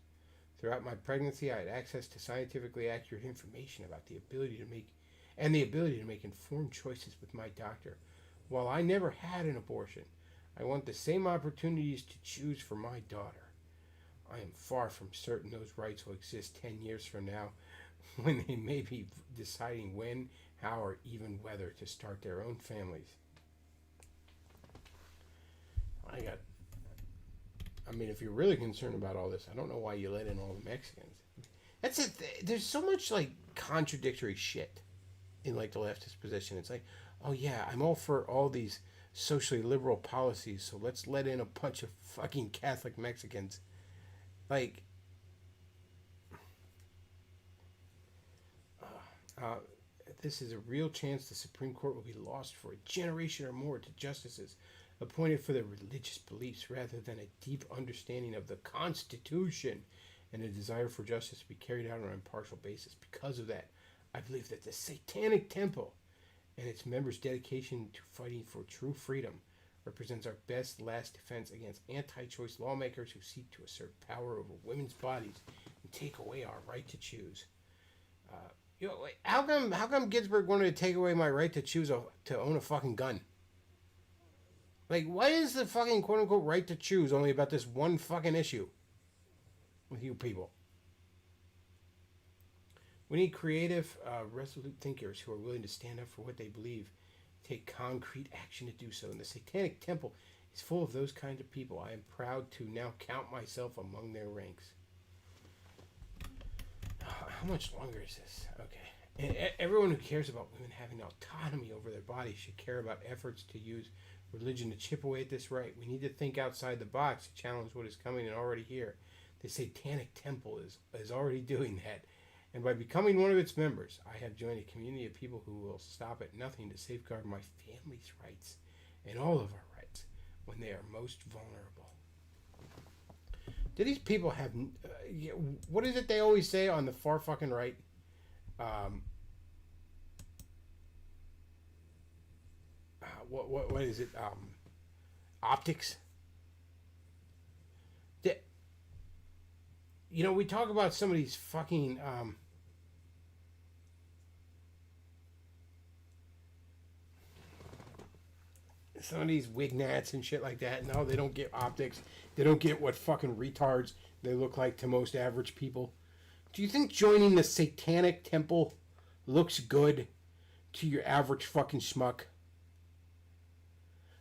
Throughout my pregnancy, I had access to scientifically accurate information about the ability to make informed choices with my doctor. While I never had an abortion, I want the same opportunities to choose for my daughter. I am far from certain those rights will exist 10 years from now, when they may be deciding when, how, or even whether to start their own families. I mean, if you're really concerned about all this, I don't know why you let in all the Mexicans. That's it. There's so much, like, contradictory shit in, like, the leftist position. It's like, oh, yeah, I'm all for all these socially liberal policies, so let's let in a bunch of fucking Catholic Mexicans. Like, this is a real chance the Supreme Court will be lost for a generation or more to justices appointed for their religious beliefs rather than a deep understanding of the Constitution and a desire for justice to be carried out on an impartial basis. Because of that, I believe that the Satanic Temple and its members' dedication to fighting for true freedom represents our best last defense against anti-choice lawmakers who seek to assert power over women's bodies and take away our right to choose. How come Ginsburg wanted to take away my right to choose to own a fucking gun? Like, why is the fucking quote-unquote right to choose only about this one fucking issue with you people? We need creative, resolute thinkers who are willing to stand up for what they believe, take concrete action to do so. And the Satanic Temple is full of those kinds of people. I am proud to now count myself among their ranks. How much longer is this? Okay. And everyone who cares about women having autonomy over their bodies should care about efforts to use religion to chip away at this right. We need to think outside the box to challenge what is coming and already here. The Satanic Temple is already doing that. And by becoming one of its members, I have joined a community of people who will stop at nothing to safeguard my family's rights and all of our rights when they are most vulnerable. Do these people have... what is it they always say on the far fucking right? What is it? Optics? We talk about some of these fucking... some of these wignats and shit like that. No, they don't get optics. They don't get what fucking retards they look like to most average people. Do you think joining the Satanic Temple looks good to your average fucking schmuck?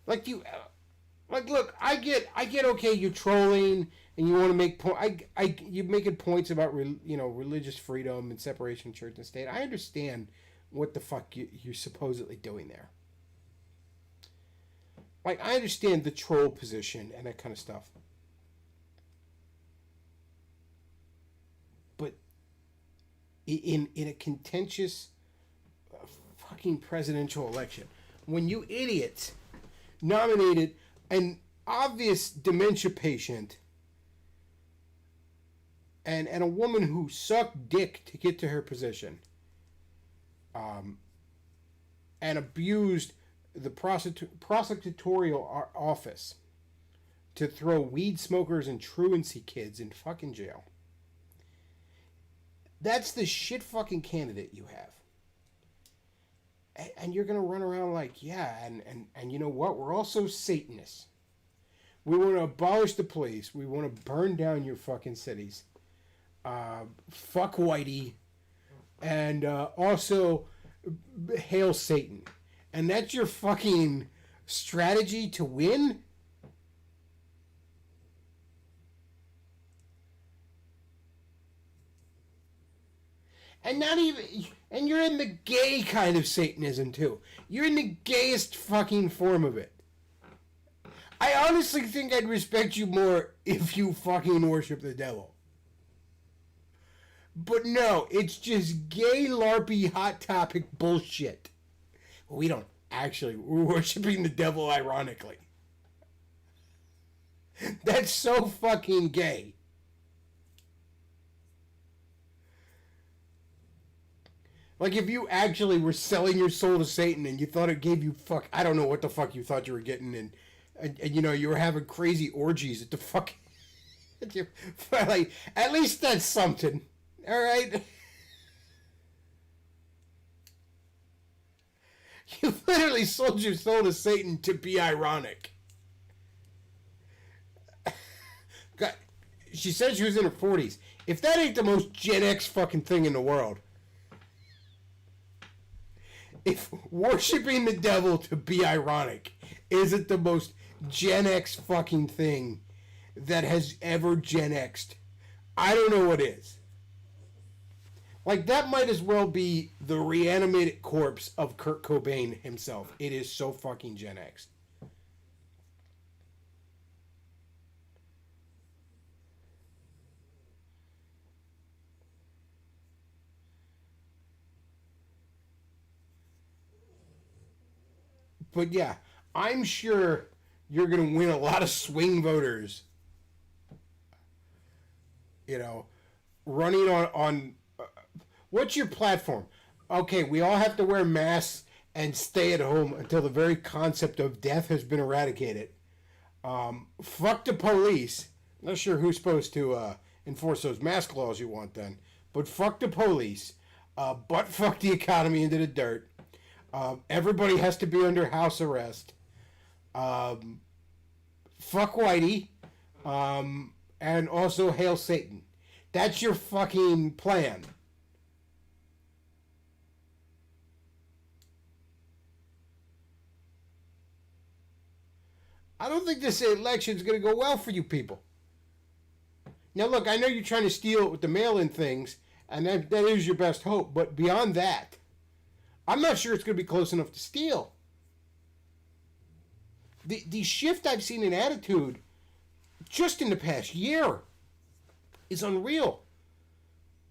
Like, look, I get okay, you're trolling and you want to make you're making points about religious freedom and separation of church and state. I understand what the fuck you're supposedly doing there. Like, I understand the troll position and that kind of stuff. But in a contentious fucking presidential election, when you idiots nominated an obvious dementia patient and a woman who sucked dick to get to her position, and abused the prosecutorial office to throw weed smokers and truancy kids in fucking jail. That's the shit fucking candidate you have. And you're going to run around like, yeah, and you know what? We're also Satanists. We want to abolish the police. We want to burn down your fucking cities. Fuck Whitey. And also hail Satan. And that's your fucking strategy to win? And not even, and you're in the gay kind of Satanism too. You're in the gayest fucking form of it. I honestly think I'd respect you more if you fucking worship the devil. But no, it's just gay LARPy hot topic bullshit. We don't actually, we're worshiping the devil ironically. That's so fucking gay. Like if you actually were selling your soul to Satan and you thought it gave you I don't know what the fuck you thought you were getting, and you know, you were having crazy orgies at the fucking, like, at least that's something. All right. You literally sold your soul to Satan to be ironic. God, she said she was in her 40s. If that ain't the most Gen X fucking thing in the world. If worshiping the devil to be ironic isn't the most Gen X fucking thing that has ever Gen X'd, I don't know what is. Like, that might as well be the reanimated corpse of Kurt Cobain himself. It is so fucking Gen X. But yeah, I'm sure you're going to win a lot of swing voters. You know, running on what's your platform? Okay, we all have to wear masks and stay at home until the very concept of death has been eradicated. Fuck the police. Not sure who's supposed to enforce those mask laws you want then. But fuck the police. Butt fuck the economy into the dirt. Everybody has to be under house arrest. Fuck Whitey. And also hail Satan. That's your fucking plan. I don't think this election is going to go well for you people. Now, look, I know you're trying to steal it with the mail-in things, and that is your best hope. But beyond that, I'm not sure it's going to be close enough to steal. The shift I've seen in attitude just in the past year is unreal.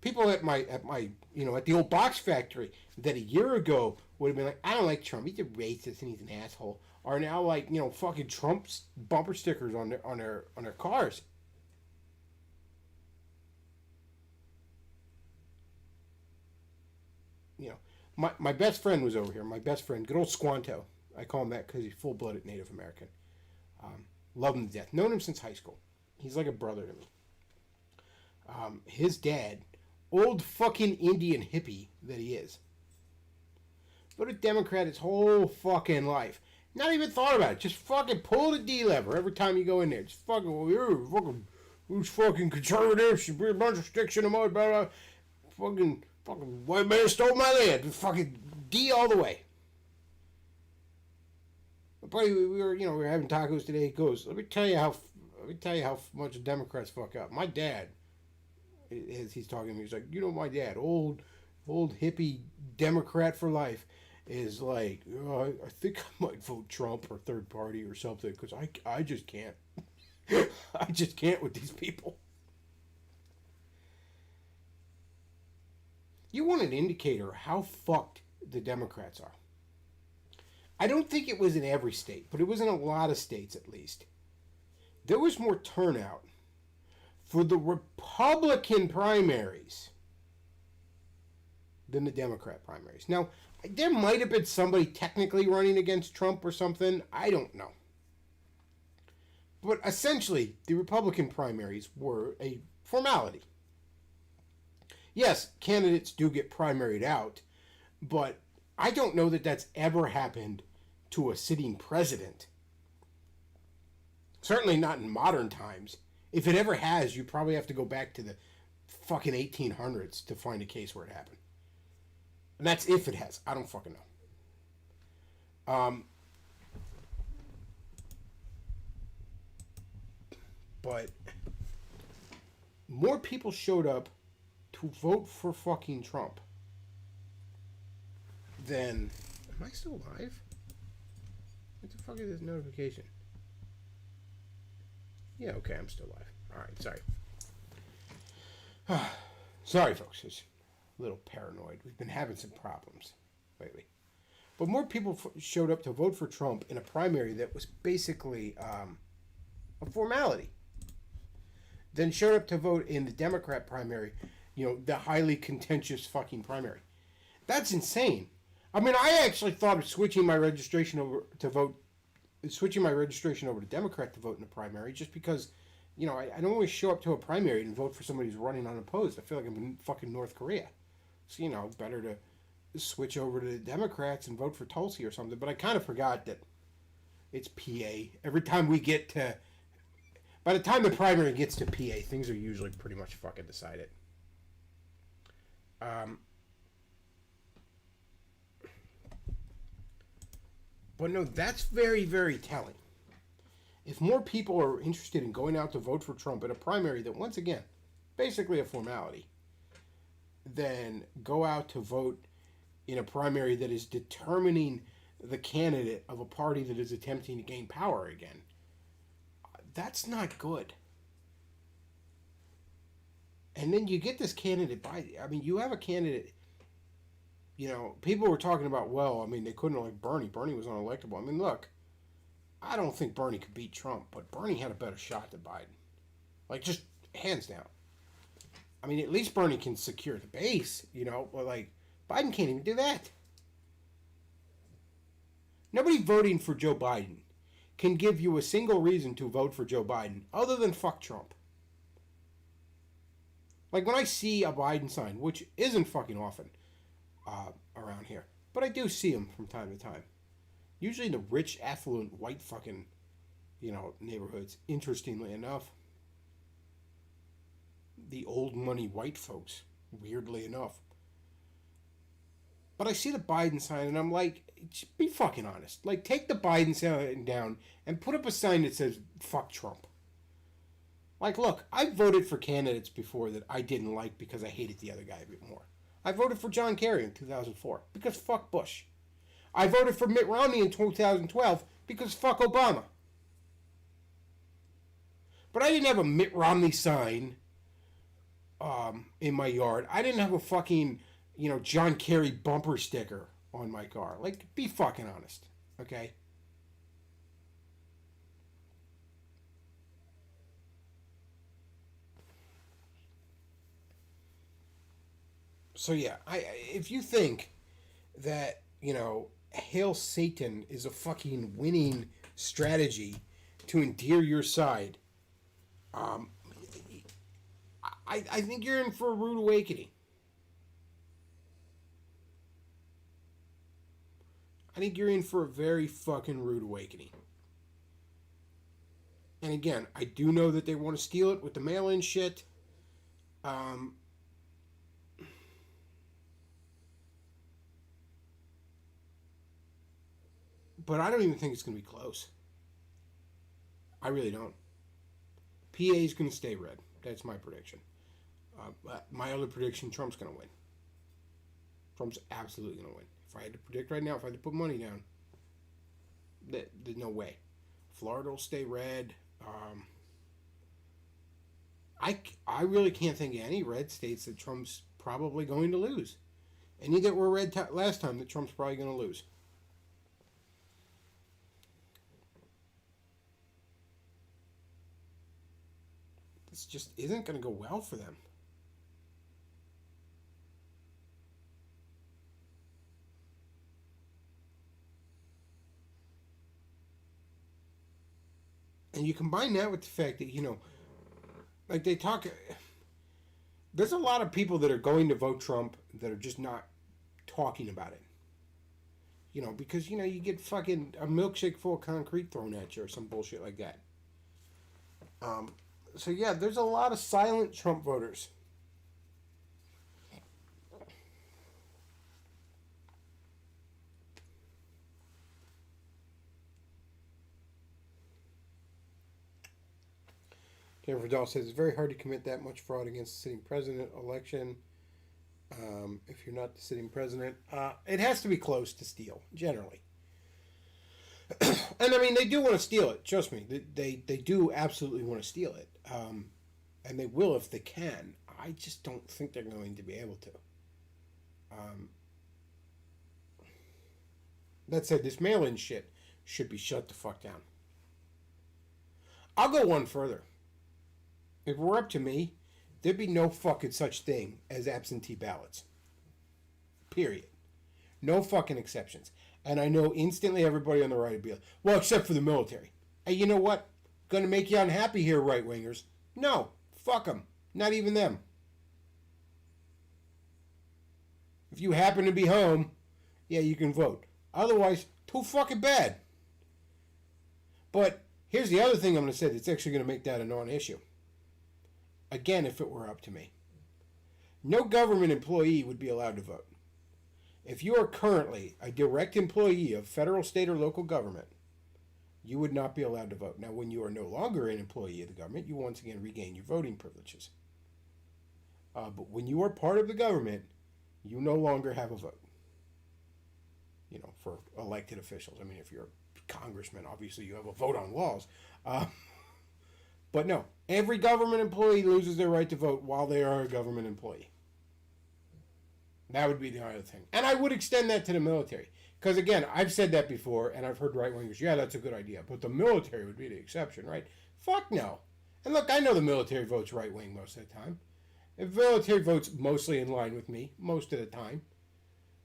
People at my you know, at the old box factory that a year ago would have been like, I don't like Trump, he's a racist and he's an asshole, are now like, you know, fucking Trump's bumper stickers on their cars. You know, my best friend was over here. My best friend, good old Squanto. I call him that because he's full-blooded Native American. Love him to death. Known him since high school. He's like a brother to me. His dad, old fucking Indian hippie that he is, but a Democrat his whole fucking life. Not even thought about it. Just fucking pull the D lever every time you go in there. Just fucking, well, you're fucking, who's fucking conservative? Should be a bunch of sticks in the mud, blah, blah. Fucking white man stole my land. Just fucking D all the way. Buddy, we were having tacos today. He goes, let me tell you how much Democrats fuck up. My dad, as he's talking to me, he's like, you know, my dad, old hippie Democrat for life, is like, oh, I think I might vote Trump or third party or something because I just can't. I just can't with these people. You want an indicator of how fucked the Democrats are. I don't think it was in every state, but it was in a lot of states at least. There was more turnout for the Republican primaries than the Democrat primaries. Now, there might have been somebody technically running against Trump or something. I don't know. But essentially, the Republican primaries were a formality. Yes, candidates do get primaried out, but I don't know that that's ever happened to a sitting president. Certainly not in modern times. If it ever has, you probably have to go back to the fucking 1800s to find a case where it happened. And that's if it has. I don't fucking know. But more people showed up to to vote for fucking Trump, then... Am I still live? What the fuck is this notification? Yeah, okay, I'm still live. Alright, sorry. Sorry, folks. It's a little paranoid. We've been having some problems lately. But more people showed up to vote for Trump in a primary that was basically a formality than showed up to vote in the Democrat primary, you know, the highly contentious fucking primary. That's insane. I mean, I actually thought of switching my registration over to Democrat to vote in the primary just because, you know, I don't always show up to a primary and vote for somebody who's running unopposed. I feel like I'm in fucking North Korea. So, you know, better to switch over to the Democrats and vote for Tulsi or something. But I kind of forgot that it's PA. Every time we get to... By the time the primary gets to PA, things are usually pretty much fucking decided. But no, that's very, very telling. If more people are interested in going out to vote for Trump in a primary that, once again, basically a formality, then go out to vote in a primary that is determining the candidate of a party that is attempting to gain power again, that's not good. And then you get this candidate I mean, you have a candidate, you know, people were talking about, well, I mean, they couldn't elect Bernie. Bernie was unelectable. I mean, look, I don't think Bernie could beat Trump, but Bernie had a better shot than Biden. Like, just hands down. I mean, at least Bernie can secure the base, you know, but like, Biden can't even do that. Nobody voting for Joe Biden can give you a single reason to vote for Joe Biden other than fuck Trump. Like, when I see a Biden sign, which isn't fucking often around here, but I do see them from time to time. Usually in the rich, affluent, white fucking, you know, neighborhoods. Interestingly enough, the old money white folks, weirdly enough. But I see the Biden sign and I'm like, be fucking honest. Like, take the Biden sign down and put up a sign that says, fuck Trump. Like, look, I voted for candidates before that I didn't like because I hated the other guy a bit more. I voted for John Kerry in 2004 because fuck Bush. I voted for Mitt Romney in 2012 because fuck Obama. But I didn't have a Mitt Romney sign in my yard. I didn't have a fucking, you know, John Kerry bumper sticker on my car. Like, be fucking honest, okay? So yeah, if you think that, you know, Hail Satan is a fucking winning strategy to endear your side, I think you're in for a rude awakening. I think you're in for a very fucking rude awakening. And again, I do know that they want to steal it with the mail-in shit. But I don't even think it's going to be close. I really don't. PA is going to stay red. That's my prediction. My other prediction, Trump's going to win. Trump's absolutely going to win. If I had to predict right now, if I had to put money down, there's no way. Florida will stay red. I really can't think of any red states that Trump's probably going to lose. Any that were red last time that Trump's probably going to lose. This just isn't going to go well for them. And you combine that with the fact that, you know, like they talk, there's a lot of people that are going to vote Trump that are just not talking about it. You know, because, you know, you get fucking a milkshake full of concrete thrown at you or some bullshit like that. So yeah, there's a lot of silent Trump voters. Jennifer Dahl says it's very hard to commit that much fraud against the sitting president election. if you're not the sitting president. It has to be close to steal, generally. And I mean, they do want to steal it. Trust me, they do absolutely want to steal it, and they will if they can. I just don't think they're going to be able to. That said, this mail-in shit should be shut the fuck down. I'll go one further. If it were up to me, there'd be no fucking such thing as absentee ballots. Period. No fucking exceptions. And I know instantly everybody on the right would be like, well, except for the military. Hey, you know what? Gonna make you unhappy here, right-wingers. No. Fuck them. Not even them. If you happen to be home, yeah, you can vote. Otherwise, too fucking bad. But here's the other thing I'm going to say that's actually going to make that a non-issue. Again, if it were up to me. No government employee would be allowed to vote. If you are currently a direct employee of federal, state, or local government, you would not be allowed to vote. Now, when you are no longer an employee of the government, you once again regain your voting privileges. But when you are part of the government, you no longer have a vote. You know, for elected officials. I mean, if you're a congressman, obviously you have a vote on laws. But no, every government employee loses their right to vote while they are a government employee. That would be the other thing. And I would extend that to the military. Because again, I've said that before, and I've heard right-wingers, yeah, that's a good idea. But the military would be the exception, right? Fuck no. And look, I know the military votes right-wing most of the time. The military votes mostly in line with me, most of the time.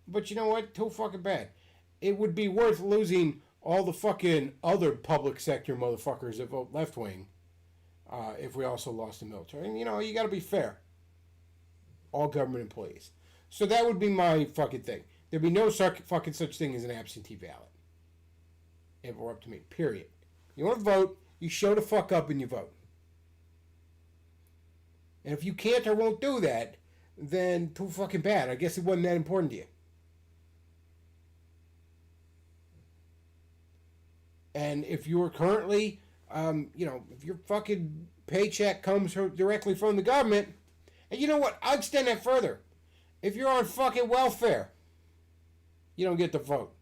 But you know what? Too fucking bad. It would be worth losing all the fucking other public sector motherfuckers that vote left wing if we also lost the military. And you know, you got to be fair. All government employees. So that would be my fucking thing. There'd be no fucking such thing as an absentee ballot. If it were up to me. Period. You want to vote, you show the fuck up and you vote. And if you can't or won't do that, then too fucking bad. I guess it wasn't that important to you. And if you're currently, if your fucking paycheck comes directly from the government, and you know what? I'll extend that further. If you're on fucking welfare, you don't get to vote.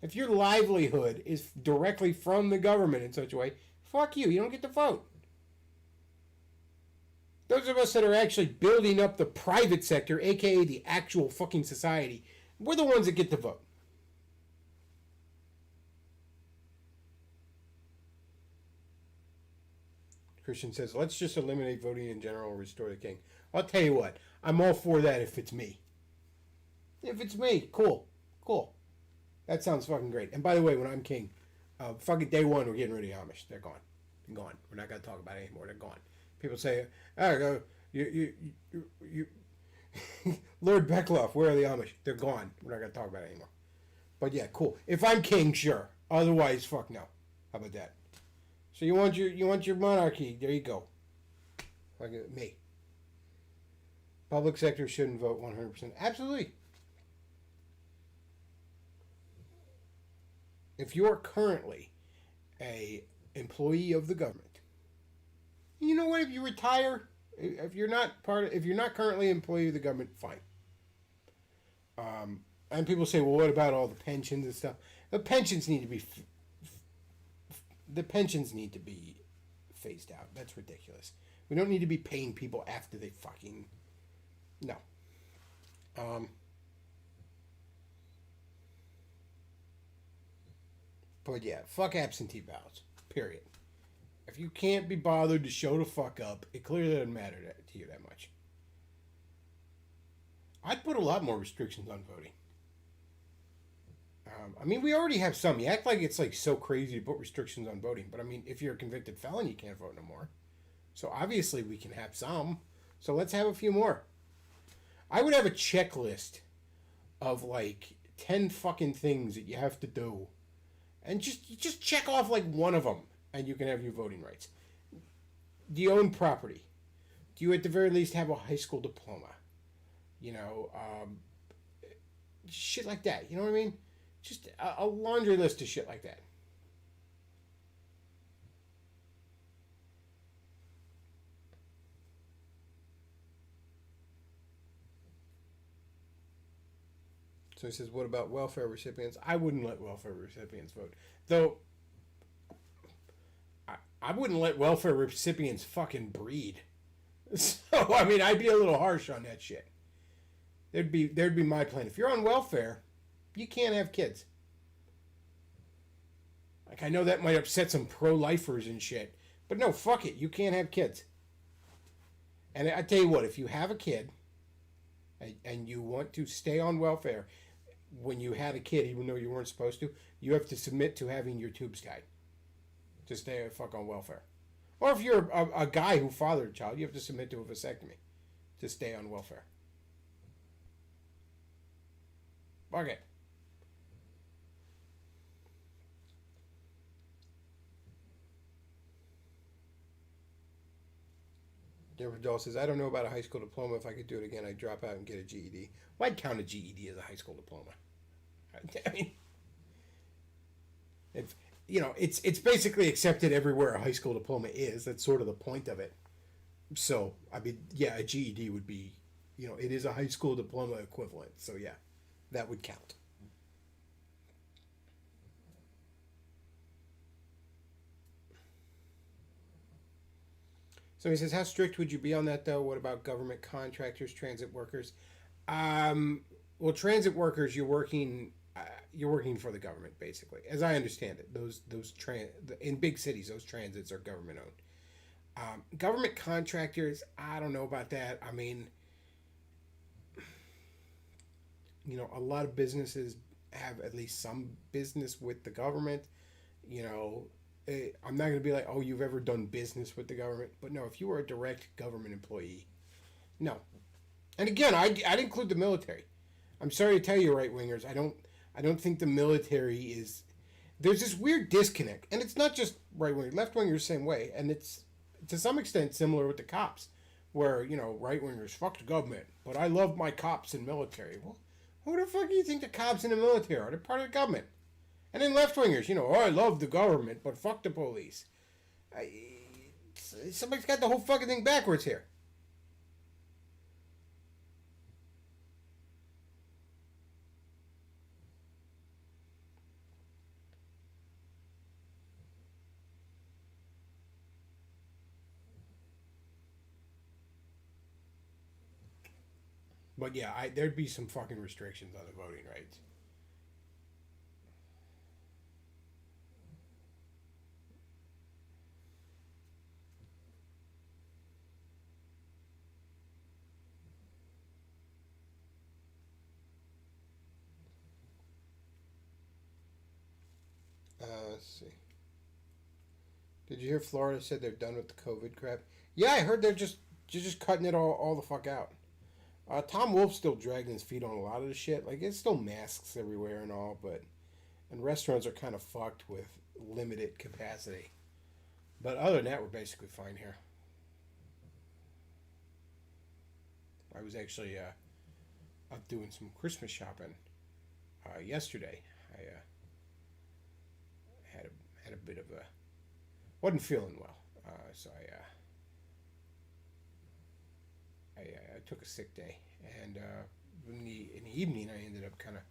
If your livelihood is directly from the government in such a way, fuck you. You don't get to vote. Those of us that are actually building up the private sector, aka the actual fucking society, we're the ones that get to vote. Christian says, let's just eliminate voting in general and restore the king. I'll tell you what, I'm all for that if it's me. If it's me, cool. That sounds fucking great. And by the way, when I'm king, fucking day one, we're getting rid of the Amish. They're gone. They're gone. We're not going to talk about it anymore. They're gone. People say, you Lord Beckloff, where are the Amish? They're gone. We're not going to talk about it anymore. But yeah, cool. If I'm king, sure. Otherwise, fuck no. How about that? So you want your monarchy? There you go. Like me. Public sector shouldn't vote 100%. Absolutely. If you are currently a employee of the government, you know what? If you retire, if you're not currently an employee of the government, fine. And people say, well, what about all the pensions and stuff? The pensions need to be phased out. That's ridiculous. We don't need to be paying people after they fucking... No. But yeah, fuck absentee ballots. Period. If you can't be bothered to show the fuck up, it clearly doesn't matter to you that much. I'd put a lot more restrictions on voting. I mean, we already have some. You act like it's like so crazy to put restrictions on voting. But I mean, if you're a convicted felon, you can't vote no more. So obviously we can have some. So let's have a few more. I would have a checklist of like 10 fucking things that you have to do. And just check off like one of them. And you can have your voting rights. Do you own property? Do you at the very least have a high school diploma? You know, shit like that. You know what I mean? Just a laundry list of shit like that. So he says, what about welfare recipients? I wouldn't let welfare recipients vote. Though, I wouldn't let welfare recipients fucking breed. So, I mean, I'd be a little harsh on that shit. There'd be my plan. If you're on welfare, you can't have kids. Like, I know that might upset some pro-lifers and shit, but no, fuck it. You can't have kids. And I tell you what, if you have a kid and you want to stay on welfare when you had a kid, even though you weren't supposed to, you have to submit to having your tubes tied to stay the fuck on welfare. Or if you're a guy who fathered a child, you have to submit to a vasectomy to stay on welfare. Fuck it. Jennifer Doll says, I don't know about a high school diploma. If I could do it again, I'd drop out and get a GED. Well, I'd count a GED as a high school diploma. I mean, if, you know, it's basically accepted everywhere a high school diploma is. That's sort of the point of it. So, I mean, yeah, a GED would be, you know, it is a high school diploma equivalent. So, yeah, that would count. So he says, how strict would you be on that, though? What about government contractors, transit workers? Well, transit workers, you're working for the government, basically. As I understand it, in big cities, those transits are government owned. Government contractors, I don't know about that. I mean, you know, a lot of businesses have at least some business with the government. You know, I'm not going to be like, oh, you've ever done business with the government. But no, if you were a direct government employee, no. And again, I'd include the military. I'm sorry to tell you, right-wingers, I don't think the military is... There's this weird disconnect. And it's not just right-wingers. Left-wingers, same way. And it's, to some extent, similar with the cops. Where, you know, right-wingers, fuck the government. But I love my cops and military. Well, who the fuck do you think the cops in the military are? They're part of the government. And then left-wingers, you know, oh, I love the government, but fuck the police. Somebody's got the whole fucking thing backwards here. But yeah, there'd be some fucking restrictions on the voting rights. Let's see. Did you hear Florida said they're done with the COVID crap? Yeah, I heard they're just cutting it all the fuck out. Tom Wolf's still dragging his feet on a lot of the shit. Like, it's still masks everywhere and all, and restaurants are kind of fucked with limited capacity. But other than that, we're basically fine here. I was actually out doing some Christmas shopping yesterday. I had a bit of a... wasn't feeling well, so I took a sick day, and in the evening I ended up kind of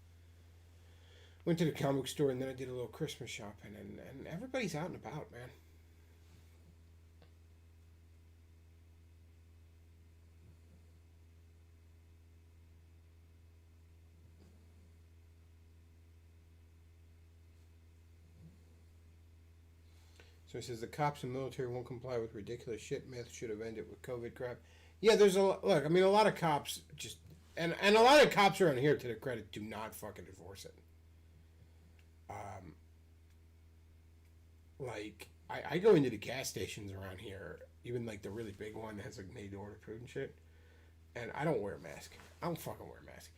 went to the comic store, and then I did a little Christmas shopping, and everybody's out and about, man. So he says the cops and military won't comply with ridiculous shit. Myth should have ended with COVID crap. Yeah, there's a look. I mean, a lot of cops just and a lot of cops around here, to their credit, do not fucking enforce it. Like I go into the gas stations around here, even like the really big one that has like made to order food and shit, and I don't wear a mask. I don't fucking wear a mask.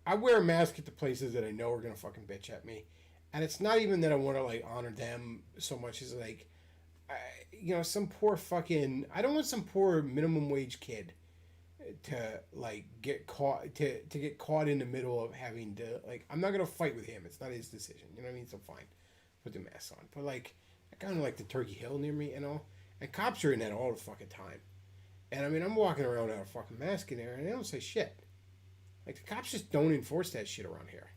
I wear a mask at the places that I know are gonna fucking bitch at me. And it's not even that I want to, like, honor them so much as, like, you know, some poor fucking... I don't want some poor minimum wage kid to, like, get caught... To get caught in the middle of having to... Like, I'm not going to fight with him. It's not his decision. You know what I mean? So fine. Put the mask on. But, like, I kind of like the Turkey Hill near me, you know? And cops are in that all the fucking time. And, I mean, I'm walking around without a fucking mask in there, and they don't say shit. Like, the cops just don't enforce that shit around here.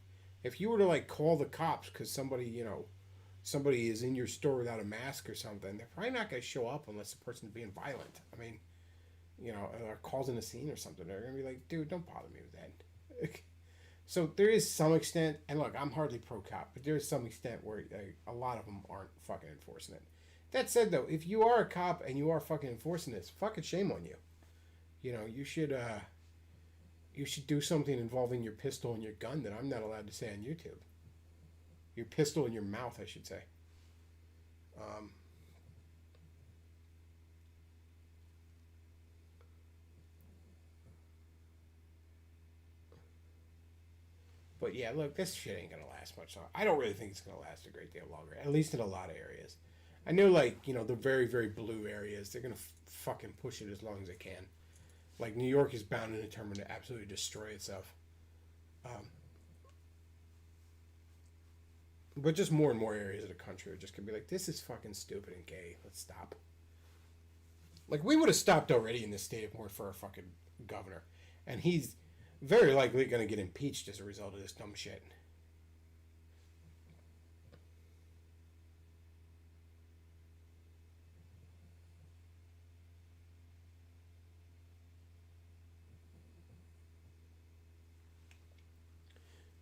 If you were to, like, call the cops because somebody, you know, somebody is in your store without a mask or something, they're probably not going to show up unless the person's being violent. I mean, you know, or causing a scene or something. They're going to be like, dude, don't bother me with that. So there is some extent, and look, I'm hardly pro-cop, but there is some extent where a lot of them aren't fucking enforcing it. That said, though, if you are a cop and you are fucking enforcing this, fucking shame on you. You know, you should do something involving your pistol and your gun that I'm not allowed to say on YouTube. Your pistol in your mouth, I should say. But yeah, look, this shit ain't gonna last much longer. I don't really think it's gonna last a great deal longer, at least in a lot of areas. I know, like, you know, the very, very blue areas, they're gonna fucking push it as long as they can. Like, New York is bound and determined to absolutely destroy itself. But just more and more areas of the country are just gonna be like, this is fucking stupid and gay. Let's stop. Like, we would have stopped already in this state if it weren't for our fucking governor. And he's very likely gonna get impeached as a result of this dumb shit.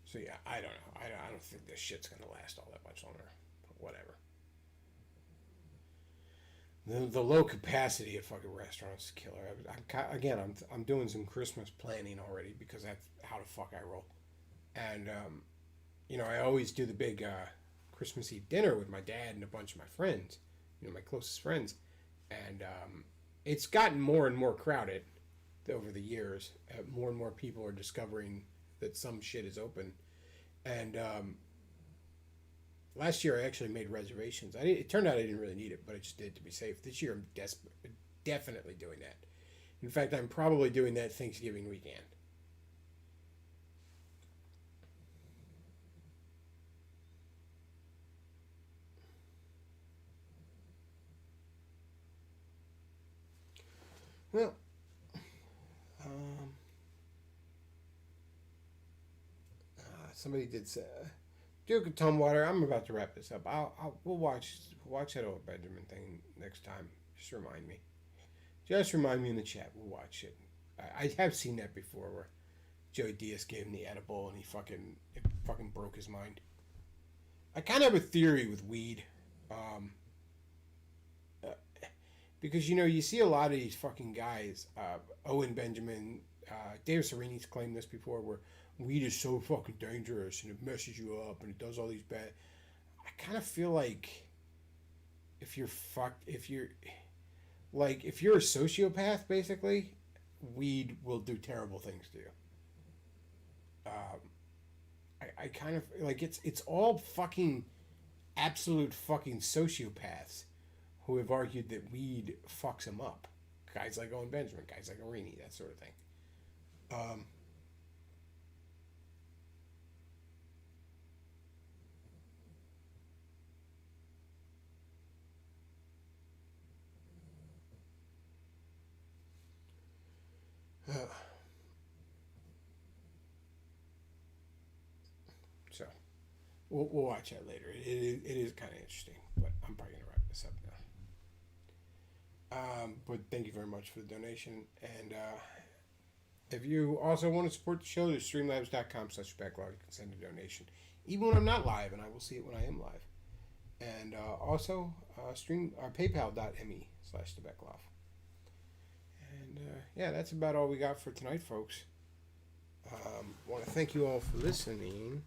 So yeah, I don't know. I don't think this shit's gonna last all that much longer. But whatever. The low capacity of fucking restaurants is killer. I'm doing some Christmas planning already because that's how the fuck I roll. And you know, I always do the big Christmas Eve dinner with my dad and a bunch of my friends, you know, my closest friends, and it's gotten more and more crowded over the years. More and more people are discovering that some shit is open. And last year I actually made reservations. It turned out I didn't really need it, but I just did to be safe. This year I'm definitely doing that. In fact, I'm probably doing that Thanksgiving weekend. Well, somebody did say, Duke of Tumwater. I'm about to wrap this up. We'll watch that old Benjamin thing next time. Just remind me. Just remind me in the chat. We'll watch it. I have seen that before, where Joey Diaz gave him the edible and it fucking broke his mind. I kind of have a theory with weed, because you know you see a lot of these fucking guys. Owen Benjamin, David Sereni's claimed this before, where weed is so fucking dangerous and it messes you up and it does all these bad. I kind of feel like if you're a sociopath, basically, weed will do terrible things to you. I kind of like it's all fucking absolute fucking sociopaths who have argued that weed fucks them up. Guys like Owen Benjamin, guys like Arini, that sort of thing. So, we'll watch that later. It is kind of interesting, but I'm probably going to wrap this up now. But thank you very much for the donation. And if you also want to support the show, there's streamlabs.com/backlog. You can send a donation, even when I'm not live, and I will see it when I am live. And also, paypal.me/thebacklog. And yeah, that's about all we got for tonight, folks. Want to thank you all for listening.